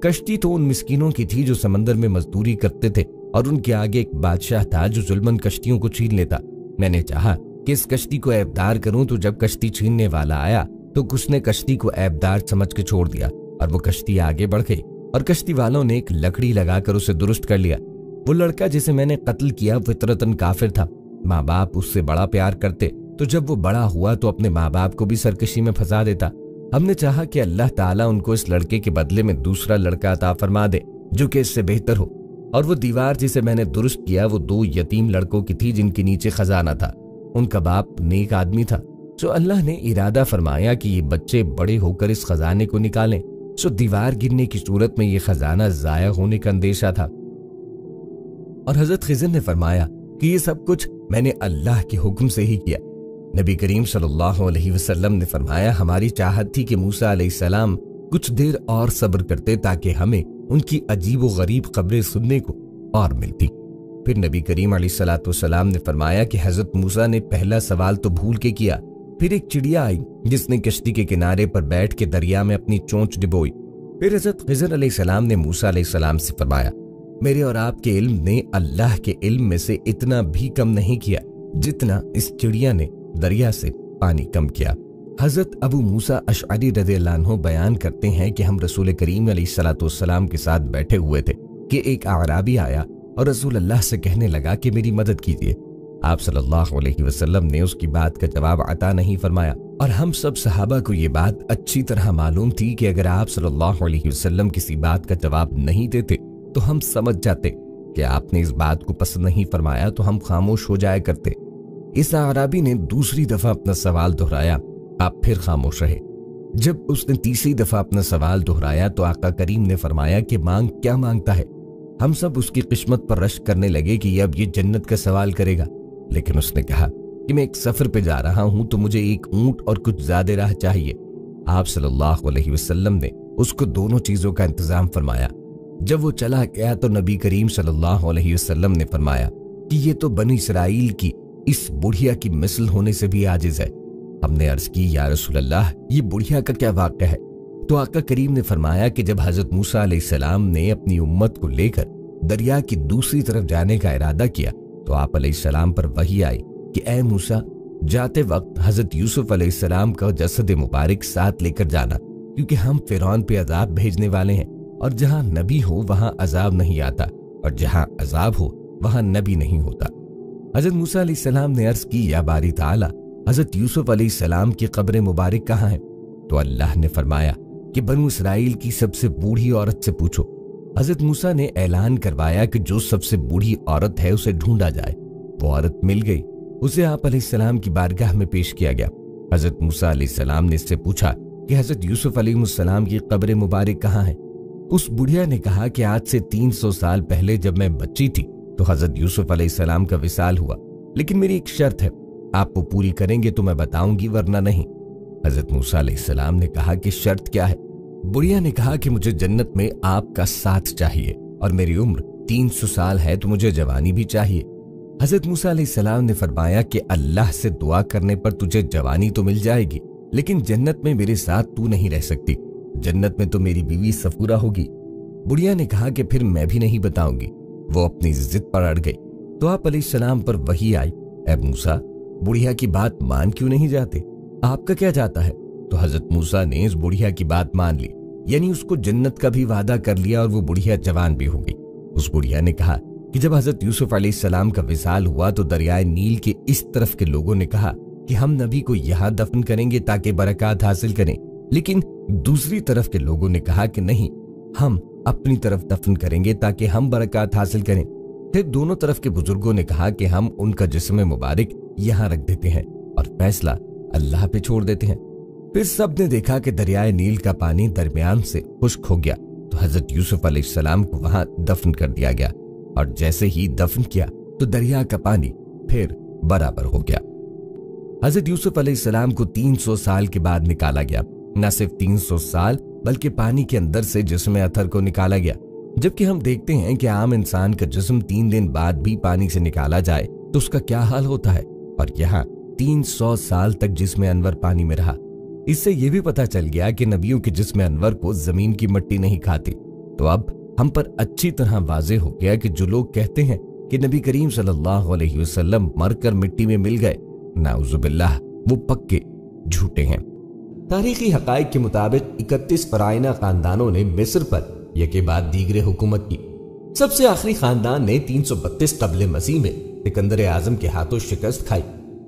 कश्ती तो उन मिस्कीनों की थी जो समंदर में मजदूरी करते थे और उनके आगे एक बादशाह था जो जुल्मन कश्तियों को छीन लेता। मैंने चाहा कि इस कश्ती को ऐबदार करूं तो जब कश्ती छीनने वाला आया तो उसने कश्ती को ऐबदार समझ के छोड़ दिया और वो कश्ती आगे बढ़ गई और कश्ती वालों ने एक लकड़ी लगाकर उसे दुरुस्त कर लिया। वो लड़का जिसे मैंने कत्ल किया फितरतन काफिर था। माँ बाप उससे बड़ा प्यार करते, तो जब वो बड़ा हुआ तो अपने माँ बाप को भी सरकशी में फंसा देता। हमने चाहा कि अल्लाह ताला उनको इस लड़के के बदले में दूसरा लड़का अता फरमा दे जो कि इससे बेहतर हो। और वो दीवार जिसे मैंने दुरुस्त किया वो 2 यतीम लड़कों की थी जिनके नीचे खजाना था। उनका बाप नेक आदमी था। सो अल्लाह ने इरादा फरमाया कि ये बच्चे बड़े होकर इस खजाने को निकालें। सो दीवार गिरने की सूरत में ये खजाना जाया होने का अंदेशा था। और हजरत खिज़र ने फरमाया कि ये सब कुछ मैंने अल्लाह के हुक्म से ही किया। नबी करीम सल्लल्लाहु अलैहि वसल्लम ने फरमाया, हमारी चाहत थी कि मूसा अलैहिस्सलाम कुछ देर और सब्र करते ताकि हमें उनकी अजीब व गरीब खबरें सुनने को और मिलती। फिर नबी करीम अलैहिस्सलाम ने फरमाया कि हजरत मूसा ने पहला सवाल तो भूल के किया। फिर एक चिड़िया आई जिसने कश्ती के किनारे पर बैठ के दरिया में अपनी चोंच डिबोई। फिर हजरत खिज़र अलैहिस्सलाम ने मूसा अलैहिस्सलाम से फरमाया, मेरे और आपके इल्म ने अल्लाह के इल्म में से इतना भी कम नहीं किया जितना इस चिड़िया ने दरिया से पानी कम किया। हजरत अबू मूसा अशअरी रज़ियल्लाहु अन्हु बयान करते हैं कि हम रसूल करीम अलैहिस्सलाम के साथ बैठे हुए थे कि एक आराबी आया और रसूल अल्लाह से कहने लगा कि मेरी मदद कीजिए। आप सल्लल्लाहु अलैहि वसल्लम ने उसकी बात का जवाब अता नहीं फरमाया। और हम सब सहाबा को ये बात अच्छी तरह मालूम थी कि अगर आप सल्लल्लाहु अलैहि वसल्लम किसी बात का जवाब नहीं देते तो हम समझ जाते کہ आपने इस बात को पसंद नहीं फरमाया तो हम खामोश हो जाया करते। इस आराबी ने दूसरी दफा अपना सवाल दोहराया। आप फिर खामोश रहे। जब उसने तीसरी दफा अपना सवाल दोहराया तो आका करीम ने फरमाया कि मांग क्या मांगता है। हम सब उसकी किस्मत पर रश्क करने लगे कि अब ये जन्नत का सवाल करेगा, लेकिन उसने कहा कि मैं एक सफर पे जा रहा हूं तो मुझे एक ऊंट और कुछ ज्यादा राह चाहिए। आप सल्लल्लाहु अलैहि वसल्लम ने उसको दोनों चीजों का इंतजाम फरमाया। जब वो चला गया तो नबी करीम सल्लल्लाहु अलैहि वसल्लम ने फरमाया कि ये तो बनी इसराइल की इस बुढ़िया की मिसल होने से भी आजिज है। हमने अर्ज की, या रसूल अल्लाह, ये बुढ़िया का क्या वाक़या है? तो आका करीम ने फरमाया कि जब हजरत मूसा अलैहिस्सलाम ने अपनी उम्मत को लेकर दरिया की दूसरी तरफ जाने का इरादा किया तो आप अलैहिस्सलाम पर वही आई कि ए मूसा, जाते वक्त हजरत यूसुफ अलैहिस्सलाम का जसद मुबारक साथ लेकर जाना, क्योंकि हम फिरौन पे अजाब भेजने वाले हैं, और जहां नबी हो वहां अजाब नहीं आता, और जहां अजाब हो वहां नबी नहीं होता। हजरत मूसा अलैहिस्सलाम ने अर्ज की, या बारी ताला, हजरत यूसुफ अलैहिस्सलाम की कब्र मुबारक कहाँ है? तो अल्लाह ने फरमाया कि बनु इसराइल की सबसे बूढ़ी औरत से पूछो। हजरत मूसा ने ऐलान करवाया कि जो सबसे बूढ़ी औरत है उसे ढूंढा जाए। वो औरत मिल गई, उसे आप अलैहिस्सलाम की बारगाह में पेश किया गया। हजरत मूसा अलैहिस्सलाम ने इससे पूछा कि हजरत यूसुफ अलैहिस्सलाम की कब्र मुबारक कहाँ है? उस बुढ़िया ने कहा कि आज से 300 साल पहले जब मैं बच्ची थी तो हजरत यूसुफ अलैहिस्सलाम का विसाल हुआ, लेकिन मेरी एक शर्त है, आप वो पूरी करेंगे तो मैं बताऊंगी, वरना नहीं। हजरत मूसा अलैहिस्सलाम ने कहा कि शर्त क्या है? बुढ़िया ने कहा कि मुझे जन्नत में आपका साथ चाहिए, और मेरी उम्र 300 साल है तो मुझे जवानी भी चाहिए। हजरत मूसा अलैहिस्सलाम ने फरमाया कि अल्लाह से दुआ करने पर तुझे जवानी तो मिल जाएगी, लेकिन जन्नत में मेरे साथ तू नहीं रह सकती। जन्नत में तो मेरी बीवी सफूरा होगी। बुढ़िया ने कहा कि फिर मैं भी नहीं बताऊंगी। वो अपनी जिद पर अड़ गई तो आप अलैहिस्सलाम पर वही आई, ए मूसा, बुढ़िया की बात मान क्यों नहीं जाते? आपका क्या जाता है? तो हजरत मूसा ने इस बुढ़िया की बात मान ली, यानी उसको जन्नत का भी वादा कर लिया, और वो बुढ़िया जवान भी हो गई। उस बुढ़िया ने कहा कि जब हजरत यूसुफ अलैहिस्सलाम का विसाल हुआ तो दरियाए नील के इस तरफ के लोगों ने कहा कि हम नबी को यहाँ दफन करेंगे ताकि बरकत हासिल करें, लेकिन दूसरी तरफ के लोगों ने कहा कि नहीं, हम अपनी तरफ दफन करेंगे ताकि हम बरकत हासिल करें। फिर दोनों तरफ के बुजुर्गों ने कहा कि हम उनका जिस्म मुबारक यहाँ रख देते हैं और फैसला अल्लाह पे छोड़ देते हैं। फिर सब ने देखा कि दरियाए नील का पानी दरमियान से खुश्क हो गया, तो हजरत यूसुफ अलैहिस्सलाम को वहां दफन कर दिया गया, और जैसे ही दफन किया तो दरिया का पानी फिर बराबर हो गया। हजरत यूसुफ अलैहिस्सलाम को 300 साल के बाद निकाला गया। न सिर्फ 300 साल बल्कि पानी के अंदर से जिस्म अथर को निकाला गया। जबकि हम देखते हैं कि आम इंसान का जिस्म 3 दिन बाद भी पानी से निकाला जाए तो उसका क्या हाल होता है, और यहाँ 300 साल तक जिस्म अनवर पानी में रहा। इससे यह भी पता चल गया कि नबियों के जिस्म अनवर को जमीन की मिट्टी नहीं खाती। तो अब हम पर अच्छी तरह वाज़ेह हो गया कि जो लोग कहते हैं कि नबी करीम सल्लल्लाहु अलैहि वसल्लम मरकर मिट्टी में मिल गए, नाउजुबिल्लाह, वो पक्के झूठे हैं। तारीखी हकाइक के मुताबिक 31 फराइना खानदानों ने मिस्र पर यके बाद दीगरे हुकूमत की। सबसे आखिरी खानदान ने 332 कबल मसीह में सिकंदर आजम के हाथों शिकस्त खाई।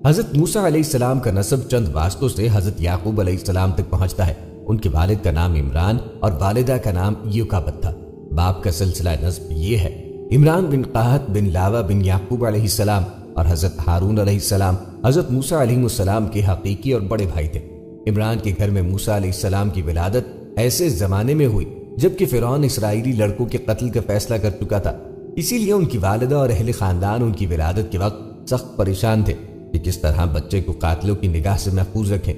हजरत मूसा अलैहिस्सलाम का नसब चंद वास्तों से हजरत याकूब अलैहिस्सलाम तक पहुंचता है। उनके वालिद का नाम इमरान और वालिदा का नाम युकाबत था। बाप का सिलसिला नस्ब ये है, इमरान बिन काहत बिन लावा बिन याकूब अलैहिस्सलाम और हजरत हारून अलैहिस्सलाम हजरत मूसा अलैहिस्सलाम के हकीकी और बड़े भाई थे। इमरान के घर में मूसा अलैहिस्सलाम की विलादत ऐसे जमाने में हुई जबकि फिरौन इसराइली लड़कों के कत्ल का फैसला कर चुका था। इसीलिए उनकी वालिदा और अहले खानदान उनकी विलादत के वक्त सख्त परेशान थे कि किस तरह बच्चे को कातिलों की निगाह से महफूज रखें।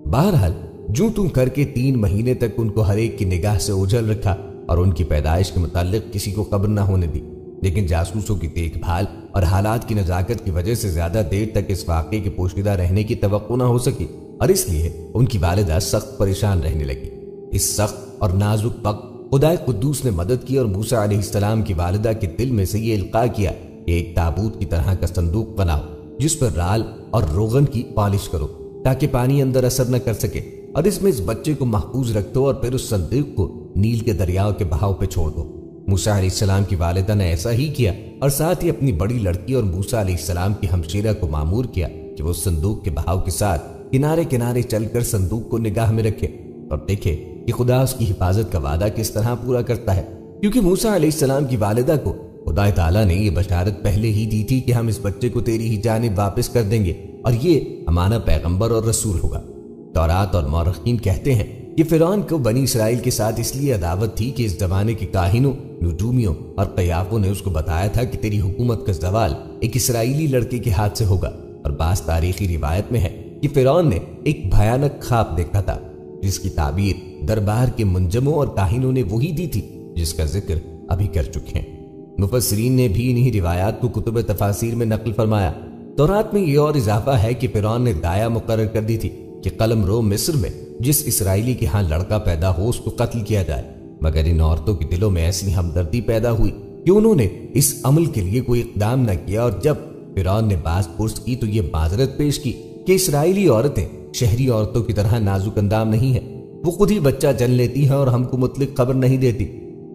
बहरहाल जूं तूं करके 3 महीने तक उनको हर एक की निगाह से ओझल रखा और उनकी पैदाइश के मुताल्लिक किसी को खबर न होने दी। लेकिन जासूसों की देखभाल और हालात की नजाकत की वजह से ज्यादा देर तक इस वाक़े के पोशीदा रहने की तवक्को न हो सकी और इसलिए उनकी वालिदा सख्त परेशान रहने लगी। इस सख्त और नाजुक वक्त खुदाए कुद्दूस ने मदद की और मूसा अलैहिस्सलाम की वालिदा के दिल में से ये इल्का किया कि एक ताबूत की तरह का संदूक बनाओ जिस पर राल और रोगन की पॉलिश करो ताकि पानी अंदर असर न कर सके, और इसमें इस बच्चे को महफूज रख दो और फिर उस संदूक को नील के दरियाओं के बहाव पे छोड़ दो। मूसा अलैहिस्सलाम की वालिदा ने ऐसा ही किया और साथ ही अपनी बड़ी लड़की और मूसा अलैहिस्सलाम की हमशीरा को मामूर किया कि वो संदूक के बहाव के साथ किनारे किनारे चलकर संदूक को निगाह में रखे और देखे कि खुदा उसकी हिफाजत का वादा किस तरह पूरा करता है। क्योंकि मूसा अलैहिस्सलाम की वालिदा को خدا تعالیٰ نے یہ بشارت پہلے ہی دی تھی کہ ہم اس بچے کو تیری ہی جانب واپس کر دیں گے اور یہ ہمارا پیغمبر اور رسول ہوگا۔ تورات اور مورخین کہتے ہیں کہ فرعون کو بنی اسرائیل کے ساتھ اس لیے عداوت تھی کہ اس زمانے کے کاہنوں، نجومیوں اور قیافوں نے اس کو بتایا تھا کہ تیری حکومت کا زوال ایک اسرائیلی لڑکے کے ہاتھ سے ہوگا، اور بعض تاریخی روایت میں ہے کہ فرعون نے ایک بھیانک خواب دیکھا تھا جس کی تعبیر دربار کے منجموں اور کاہنوں نے وہی دی تھی جس کا ذکر ابھی کر چکے ہیں۔ مفسرین نے بھی انہی روایات کو کتب تفاسیر میں نقل فرمایا۔ تورات میں یہ اور اضافہ ہے کہ فرعون نے دایا مقرر کر دی تھی کہ قلم رو مصر میں جس اسرائیلی کے ہاں لڑکا پیدا ہو اس کو قتل کیا جائے، مگر ان عورتوں کے دلوں میں ایسی ہمدردی پیدا ہوئی کہ انہوں نے اس عمل کے لیے کوئی اقدام نہ کیا، اور جب فرعون نے باز پرس کی تو یہ معذرت پیش کی کہ اسرائیلی عورتیں شہری عورتوں کی طرح نازک اندام نہیں ہیں، وہ خود ہی بچہ جن لیتی ہیں اور ہم کو مطلق خبر نہیں دیتی۔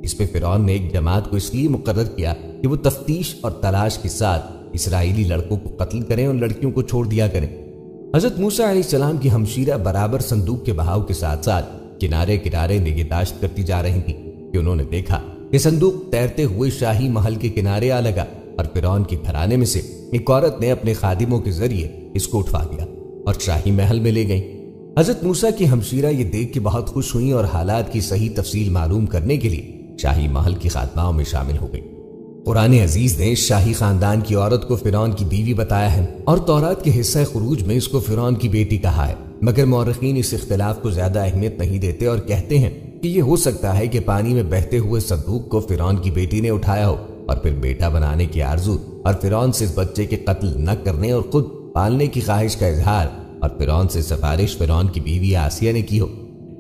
اس پہ فرعون نے ایک جماعت کو اس لیے مقرر کیا کہ وہ تفتیش اور تلاش کے ساتھ اسرائیلی لڑکوں کو قتل کریں اور لڑکیوں کو چھوڑ دیا کریں۔ حضرت موسیٰ علیہ السلام کی ہمشیرہ برابر صندوق کے بہاؤ کے ساتھ ساتھ کنارے کنارے نگہداشت کرتی جا رہی تھی کہ انہوں نے دیکھا کہ صندوق تیرتے ہوئے شاہی محل کے کنارے آ لگا، اور فرعون کے گھرانے میں سے ایک عورت نے اپنے خادموں کے ذریعے اس کو اٹھوا دیا اور شاہی محل میں لے گئی۔ حضرت موسیٰ کی ہمشیرہ یہ دیکھ کے بہت خوش ہوئی اور حالات کی صحیح تفصیل معلوم کرنے کے لیے شاہی محل کی خادماؤں میں شامل ہو گئی۔ قرآن عزیز نے شاہی خاندان کی عورت کو فرعون کی بیوی بتایا ہے، اور تورات کے حصہ خروج میں اس کو فرعون کی بیٹی کہا ہے، مگر مورخین اس اختلاف کو زیادہ اہمیت نہیں دیتے اور کہتے ہیں کہ یہ ہو سکتا ہے کہ پانی میں بہتے ہوئے صندوق کو فرعون کی بیٹی نے اٹھایا ہو اور پھر بیٹا بنانے کی آرزو اور فرعون سے اس بچے کے قتل نہ کرنے اور خود پالنے کی خواہش کا اظہار اور فرعون سے سفارش فرعون کی بیوی آسیہ نے کی ہو۔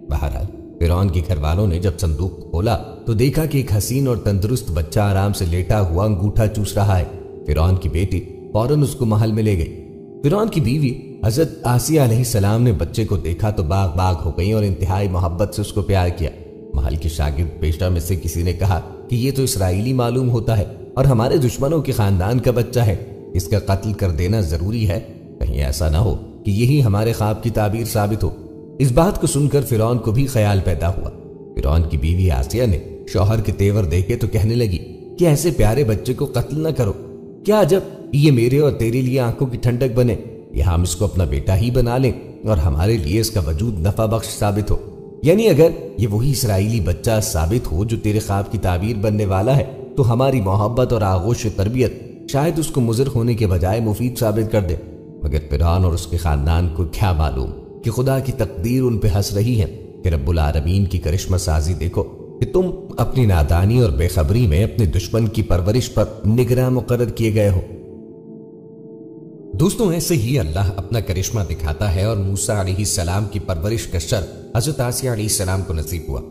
بہرحال فرعون کے گھر والوں نے جب صندوق کھولا تو دیکھا کہ ایک حسین اور تندرست بچہ آرام سے لیٹا ہوا انگوٹھا چوس رہا ہے۔ فرعون کی بیٹی فوراً اس کو محل میں لے گئی۔ فرعون کی بیوی حضرت آسیہ علیہ السلام نے بچے کو دیکھا تو باغ باغ ہو گئی اور انتہائی محبت سے اس کو پیار کیا۔ محل کے شاگرد پیشہ میں سے کسی نے کہا کہ یہ تو اسرائیلی معلوم ہوتا ہے اور ہمارے دشمنوں کے خاندان کا بچہ ہے، اس کا قتل کر دینا ضروری ہے، کہیں ایسا نہ ہو کہ یہی ہمارے خواب کی تعبیر ثابت ہو۔ اس بات کو سن کر فرعون کو بھی خیال پیدا ہوا۔ فرعون کی بیوی آسیہ نے شوہر کے تیور دیکھے تو کہنے لگی کہ ایسے پیارے بچے کو قتل نہ کرو، کیا جب یہ میرے اور تیرے لیے آنکھوں کی ٹھنڈک بنے، یا ہم اس کو اپنا بیٹا ہی بنا لیں اور ہمارے لیے اس کا وجود نفع بخش ثابت ہو، یعنی اگر یہ وہی اسرائیلی بچہ ثابت ہو جو تیرے خواب کی تعبیر بننے والا ہے تو ہماری محبت اور آغوش تربیت شاید اس کو مضر ہونے کے بجائے مفید ثابت کر دے۔ مگر فرعون اور اس کے خاندان کو کیا معلوم کہ خدا کی تقدیر ان پہ ہنس رہی ہے، کہ رب العالمین کی کرشمہ سازی دیکھو کہ تم اپنی نادانی اور بے خبری میں اپنے دشمن کی پرورش پر نگراں مقرر کیے گئے ہو۔ دوستوں، ایسے ہی اللہ اپنا کرشمہ دکھاتا ہے اور موسیٰ علیہ السلام کی پرورش کا شرف حضرت آسیہ علیہ السلام کو نصیب ہوا۔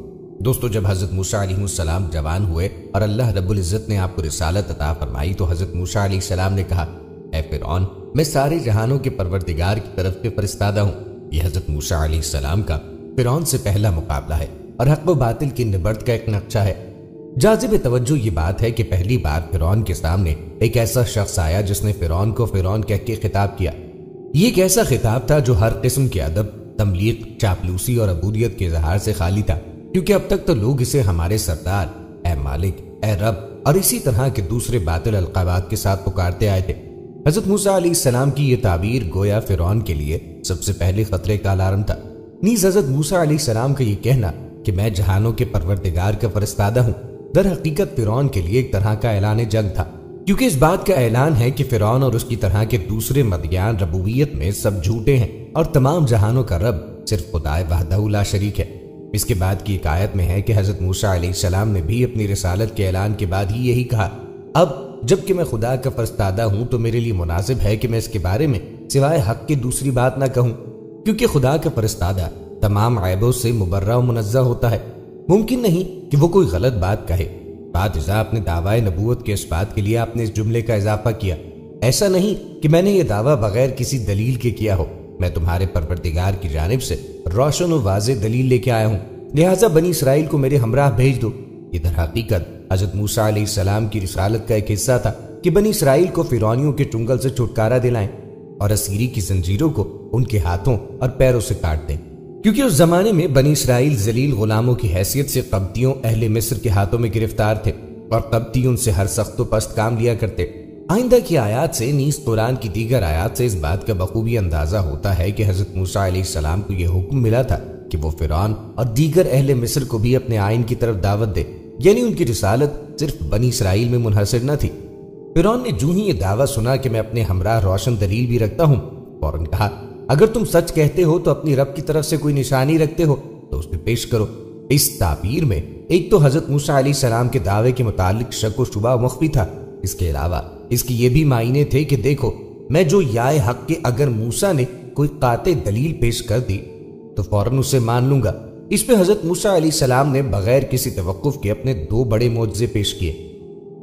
دوستو، جب حضرت موسیٰ علیہ السلام جوان ہوئے اور اللہ رب العزت نے آپ کو رسالت عطا فرمائی تو حضرت موسیٰ علیہ السلام نے کہا، اے فرعون، میں سارے جہانوں کے پروردگار کی طرف سے فرستادہ ہوں۔ یہ حضرت موسیٰ علیہ السلام کا فرعون سے پہلا مقابلہ ہے اور حق و باطل کی نبرد کا ایک نقشہ ہے۔ جاذب توجہ یہ بات ہے کہ پہلی بار فرعون کے سامنے ایک ایسا شخص آیا جس نے فرعون کو فرعون کہہ کے خطاب کیا۔ یہ ایک ایسا خطاب تھا جو ہر قسم کے ادب، تملیق، چاپلوسی اور عبودیت کے اظہار سے خالی تھا، کیونکہ اب تک تو لوگ اسے ہمارے سردار، اے مالک، اے رب اور اسی طرح کے دوسرے باطل القابات کے ساتھ پکارتے آئے تھے۔ حضرت موسیٰ علیہ السلام کی یہ تعبیر گویا فرعون کے لیے سب سے پہلے خطرے کا الارم تھا۔ نیز حضرت موسیٰ علیہ السلام کا یہ کہنا کہ میں جہانوں کے پروردگار کا فرستادہ ہوں، در حقیقت فرعون کے لیے ایک طرح کا اعلان جنگ تھا، کیونکہ اس بات کا اعلان ہے کہ فرعون اور اس کی طرح کے دوسرے مدعیان ربوبیت میں سب جھوٹے ہیں اور تمام جہانوں کا رب صرف خدا وحدہ لا شریک ہے۔ اس کے بعد کی ایک آیت میں ہے کہ حضرت موسیٰ علیہ السلام نے بھی اپنی رسالت کے اعلان کے بعد ہی یہی کہا، اب جب کہ میں خدا کا فرستادہ ہوں تو میرے لیے مناسب ہے کہ میں اس کے بارے میں سوائے حق کی دوسری بات نہ کہوں، کیونکہ خدا کا فرستادہ تمام عیبوں سے مبرہ و منزہ ہوتا ہے، ممکن نہیں کہ وہ کوئی غلط بات کہے۔ بعد ازاں اپنے دعوی نبوت کے اثبات کے لیے آپ نے اس جملے کا اضافہ کیا، ایسا نہیں کہ میں نے یہ دعویٰ بغیر کسی دلیل کے کیا ہو، میں تمہارے پروردگار کی جانب سے روشن و واضح دلیل لے کے آیا ہوں، لہٰذا بنی اسرائیل کو میرے ہمراہ بھیج دو۔ یہ در حقیقت حضرت موسیٰ علیہ السلام کی رسالت کا ایک حصہ تھا کہ بنی اسرائیل کو فرعونیوں کے چنگل سے چھٹکارا دلائیں اور اسیری کی زنجیروں کو ان کے ہاتھوں اور پیروں سے کاٹ دیں، کیونکہ اس زمانے میں بنی اسرائیل ذلیل غلاموں کی حیثیت سے قبطیوں اہل مصر کے ہاتھوں میں گرفتار تھے۔ और कब्ती उनसे हर सख्त व पस्त काम लिया करते। आइंदा की आयत से नीज़ कुरान की दीगर आयत से इस बात का बखूबी अंदाजा होता है कि हजरत मूसा अलैहिस्सलाम को यह हुक्म मिला था कि वो फिरौन और दीगर अहले मिस्र को भी अपने आइन की तरफ दावत दे, यानी उनकी रिसालत सिर्फ बनी इसराइल में मुनहसर न थी। फिरौन ने जूं ही ये दावा सुना कि मैं अपने हमरा रोशन दलील भी रखता हूँ, फौरन कहा, अगर तुम सच कहते हो तो अपनी रब की तरफ से कोई निशानी रखते हो तो उसे पेश करो। इस ताबीर में एक तो हजरत मूसा अलैहिस्सलाम के दावे के मुतालिक शक व शुबा मख्फी था, इसके अलावा इसके ये भी मायने थे कि देखो, मैं जो याए हक के अगर मूसा ने कोई काते दलील पेश कर दी तो फौरन उसे मान लूंगा। इस पे हजरत मूसा अलैहिस्सलाम ने बगैर किसी तवक्कुफ के अपने 2 बड़े मोजज़े पेश किए,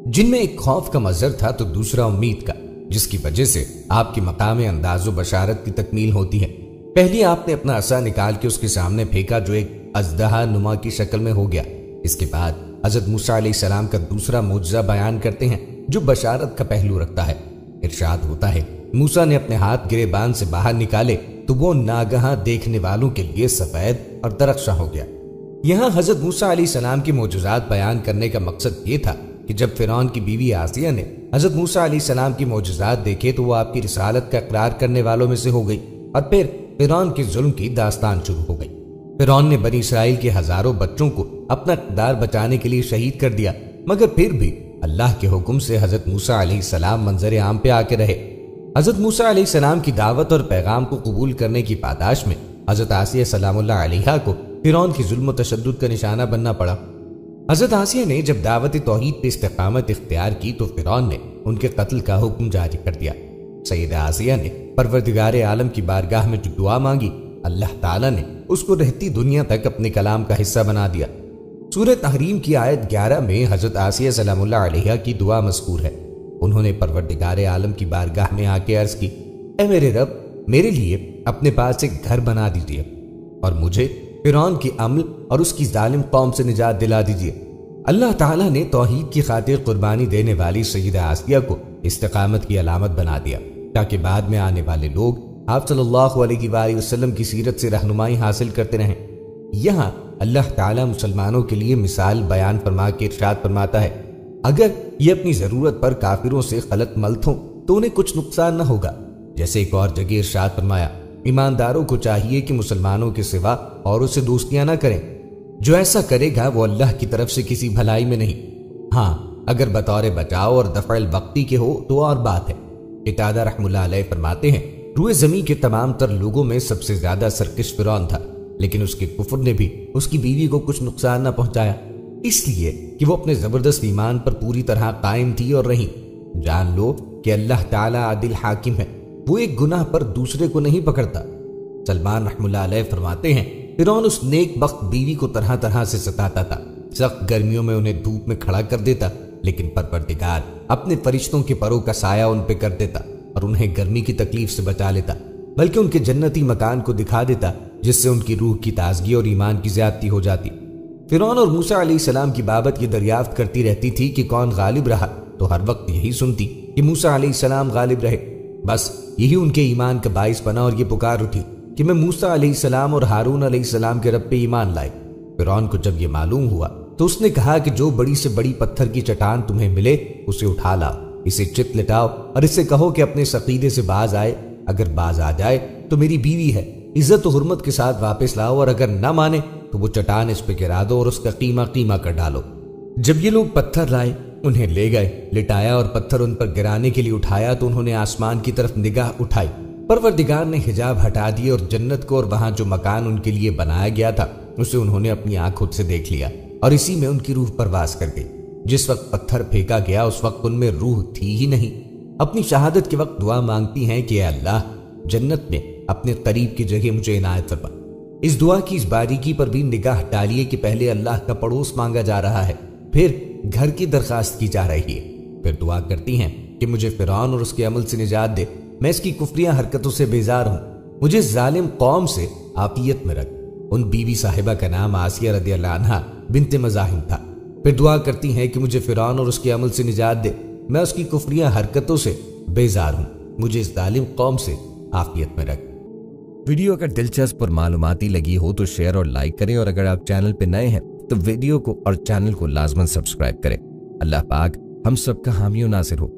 जिनमें एक खौफ का मजर था तो दूसरा उम्मीद का, जिसकी वजह से आपकी मकाम अंदाज़ो बशारत की तकमील होती है। पहले आपने अपना असा निकाल के उसके सामने फेंका जो एक अजदहा नुमा की शक्ल में हो गया। इसके बाद हजरत मूसा अलैहिस्सलाम का दूसरा मोजज़ा बयान करते हैं जो बशारत का पहलू रखता है। इरशाद होता है, मूसा ने अपने हाथ गिरेबान से बाहर निकाले तो वो नागहां देखने वालों के लिए सफेद और दरख्शां हो गया। यहाँ हजरत मूसा अलैहिस्सलाम के मोजज़ात बयान करने का मकसद ये था कि जब फिरौन की बीवी आसिया ने हजरत मूसा अलैहिस्सलाम की मोजज़ात देखे तो वो आपकी रिसालत का इकरार करने वालों में से हो गई और फिर फिरौन के जुल्म की दास्तान शुरू हो गई। फिरौन ने बनी इसराइल के हजारों बच्चों को अपना इक़्तिदार बचाने के लिए शहीद कर दिया, मगर फिर भी अल्लाह के हुक्म से हजरत मूसा अलैहिस्सलाम मंजर आम पे आके रहे। हजरत मूसा अलैहिस्सलाम की दावत और पैगाम को कबूल करने की पादाश में हजरत आसिया सलामुल्लाह अलैहा को फिरौन की जुल्म व तशद्दुद का निशाना बनना पड़ा। हजरत आसिया ने जब दावत तौहीद पे इस्तिकामत इख्तियार की तो फिरौन ने उनके कत्ल का हुक्म जारी कर दिया। सैयदा आसिया ने परवरदिगार आलम की बारगाह में जो दुआ मांगी, अल्लाह ताला ने उसको रहती दुनिया तक अपने कलाम का हिस्सा बना दिया। सूरह तहरीम की आयत 11 में हजरत आसिया सलामुल्लाह अलैहा की दुआ मज़कूर है। उन्होंने परवरदिगार आलम की बारगाह में आके अर्ज की, ऐ मेरे रब, मेरे लिए अपने पास एक घर बना दीजिए और मुझे फिरौन के अमल और उसकी जालिम कौम से निजात दिला दीजिए। अल्लाह ताला ने तौहीद की खातिर कुर्बानी देने वाली सैयदा आसिया को इस्तिकामत की अलामत बना दिया ताकि बाद में आने वाले लोग आप सल्लल्लाहु अलैहि वसल्लम की सीरत से रहनुमाई हासिल करते रहें। यहाँ अल्लाह ताला मुसलमानों के लिए मिसाल बयान फरमा के इरशाद फरमाता है, अगर ये अपनी जरूरत पर काफिरों से गलत मलत हों तो उन्हें कुछ नुकसान न होगा। जैसे एक और जगह इरशाद फरमाया, ईमानदारों को चाहिए कि मुसलमानों के सिवा औरों से दोस्तियां न करें, जो ऐसा करेगा वो अल्लाह की तरफ से किसी भलाई में नहीं। हाँ, अगर बतौर बचाव और दफअल वक्ती के हो तो और बात है। इतादा रहमुल्लाह अलैह फरमाते हैं, रूए ज़मीन के तमाम तर लोगों में सबसे ज्यादा सरकश फिरौन था, लेकिन उसके कुफ्र ने भी उसकी बीवी को कुछ नुकसान न पहुंचाया, इसलिए कि वो अपने जबरदस्त ईमान पर पूरी तरह कायम थी और रही। जान लो कि अल्लाह ताला आदिल हाकिम है, वो एक गुनाह पर दूसरे को नहीं पकड़ता। सलमान रहमुल्लाह अलैह फरमाते हैं, फिरौन उस नेक बख्त बीवी को तरह तरह से सताता था। सख्त गर्मियों में उन्हें धूप में खड़ा कर देता, लेकिन परवरदिगार अपने फरिश्तों के परों का साया उन पे कर देता और उन्हें गर्मी की तकलीफ से बचा लेता, बल्कि उनके जन्नती मकान को दिखा देता, जिससे उनकी रूह की ताजगी और ईमान की ज्यादती हो जाती। फिरौन और मूसा अलैहिस्सलाम की बाबत ये दरियाफ्त करती रहती थी कि कौन गालिब रहा, तो हर वक्त यही सुनती कि मूसा अलैहिस्सलाम गालिब रहे। बस यही उनके ईमान का बाइस बना और ये पुकार उठी कि मैं मूसा अलैहिस्सलाम और हारून अलैहिस्सलाम के रब पे ईमान लाए। फिरौन को जब ये मालूम हुआ तो उसने कहा कि जो बड़ी से बड़ी पत्थर की चट्टान तुम्हें मिले उसे उठा लाओ, इसे चित लिटाओ और इससे कहो कि अपने सकीदे से बाज आए। अगर बाज आ जाए तो मेरी बीवी है, इज्जत और हुर्मत के साथ वापस लाओ, और अगर ना माने तो वो चट्टान इस पे गिरा दो और उसका कीमा कीमा कर डालो। जब ये लोग पत्थर लाए, उन्हें ले गए, लिटाया और पत्थर उन पर गिराने के लिए उठाया तो उन्होंने आसमान की तरफ निगाह उठाई। परवरदिगार ने हिजाब हटा दिए और जन्नत को और वहां जो मकान उनके लिए बनाया गया था उसे उन्होंने अपनी आंखों से देख लिया और इसी में उनकी रूह परवास कर गई। जिस वक्त पत्थर फेंका गया उस वक्त उनमें रूह थी ही नहीं। अपनी शहादत के वक्त दुआ मांगती हैं कि अल्लाह, जन्नत में अपने करीब की जगह मुझे इनायत फरमा। इस दुआ की इस बारीकी पर भी निगाह डालिए कि पहले अल्लाह का पड़ोस मांगा जा रहा है, फिर घर की दरखास्त की जा रही है, फिर दुआ करती हैं कि मुझे फिरौन और उसके अमल से निजात दे, मैं इसकी कुफरिया हरकतों से बेजार हूं, मुझे जालिम कौम से आफियत में रख। उन बीवी साहिबा का नाम आसिया रदियल्लाहु अन्हा बिन्ते मज़ाहिम था। फिर दुआ करती हैं कि मुझे फिरौन और उसके अमल से निजात दे, मैं उसकी कुफरिया हरकतों से बेजार हूं, मुझे इस जालिम कौम से आफियत में रख। वीडियो अगर दिलचस्प और मालूमाती लगी हो तो शेयर और लाइक करें, और अगर आप चैनल पर नए हैं तो वीडियो को और चैनल को लाजमन सब्सक्राइब करें। अल्लाह पाक हम सब का हामी व नासिर हो।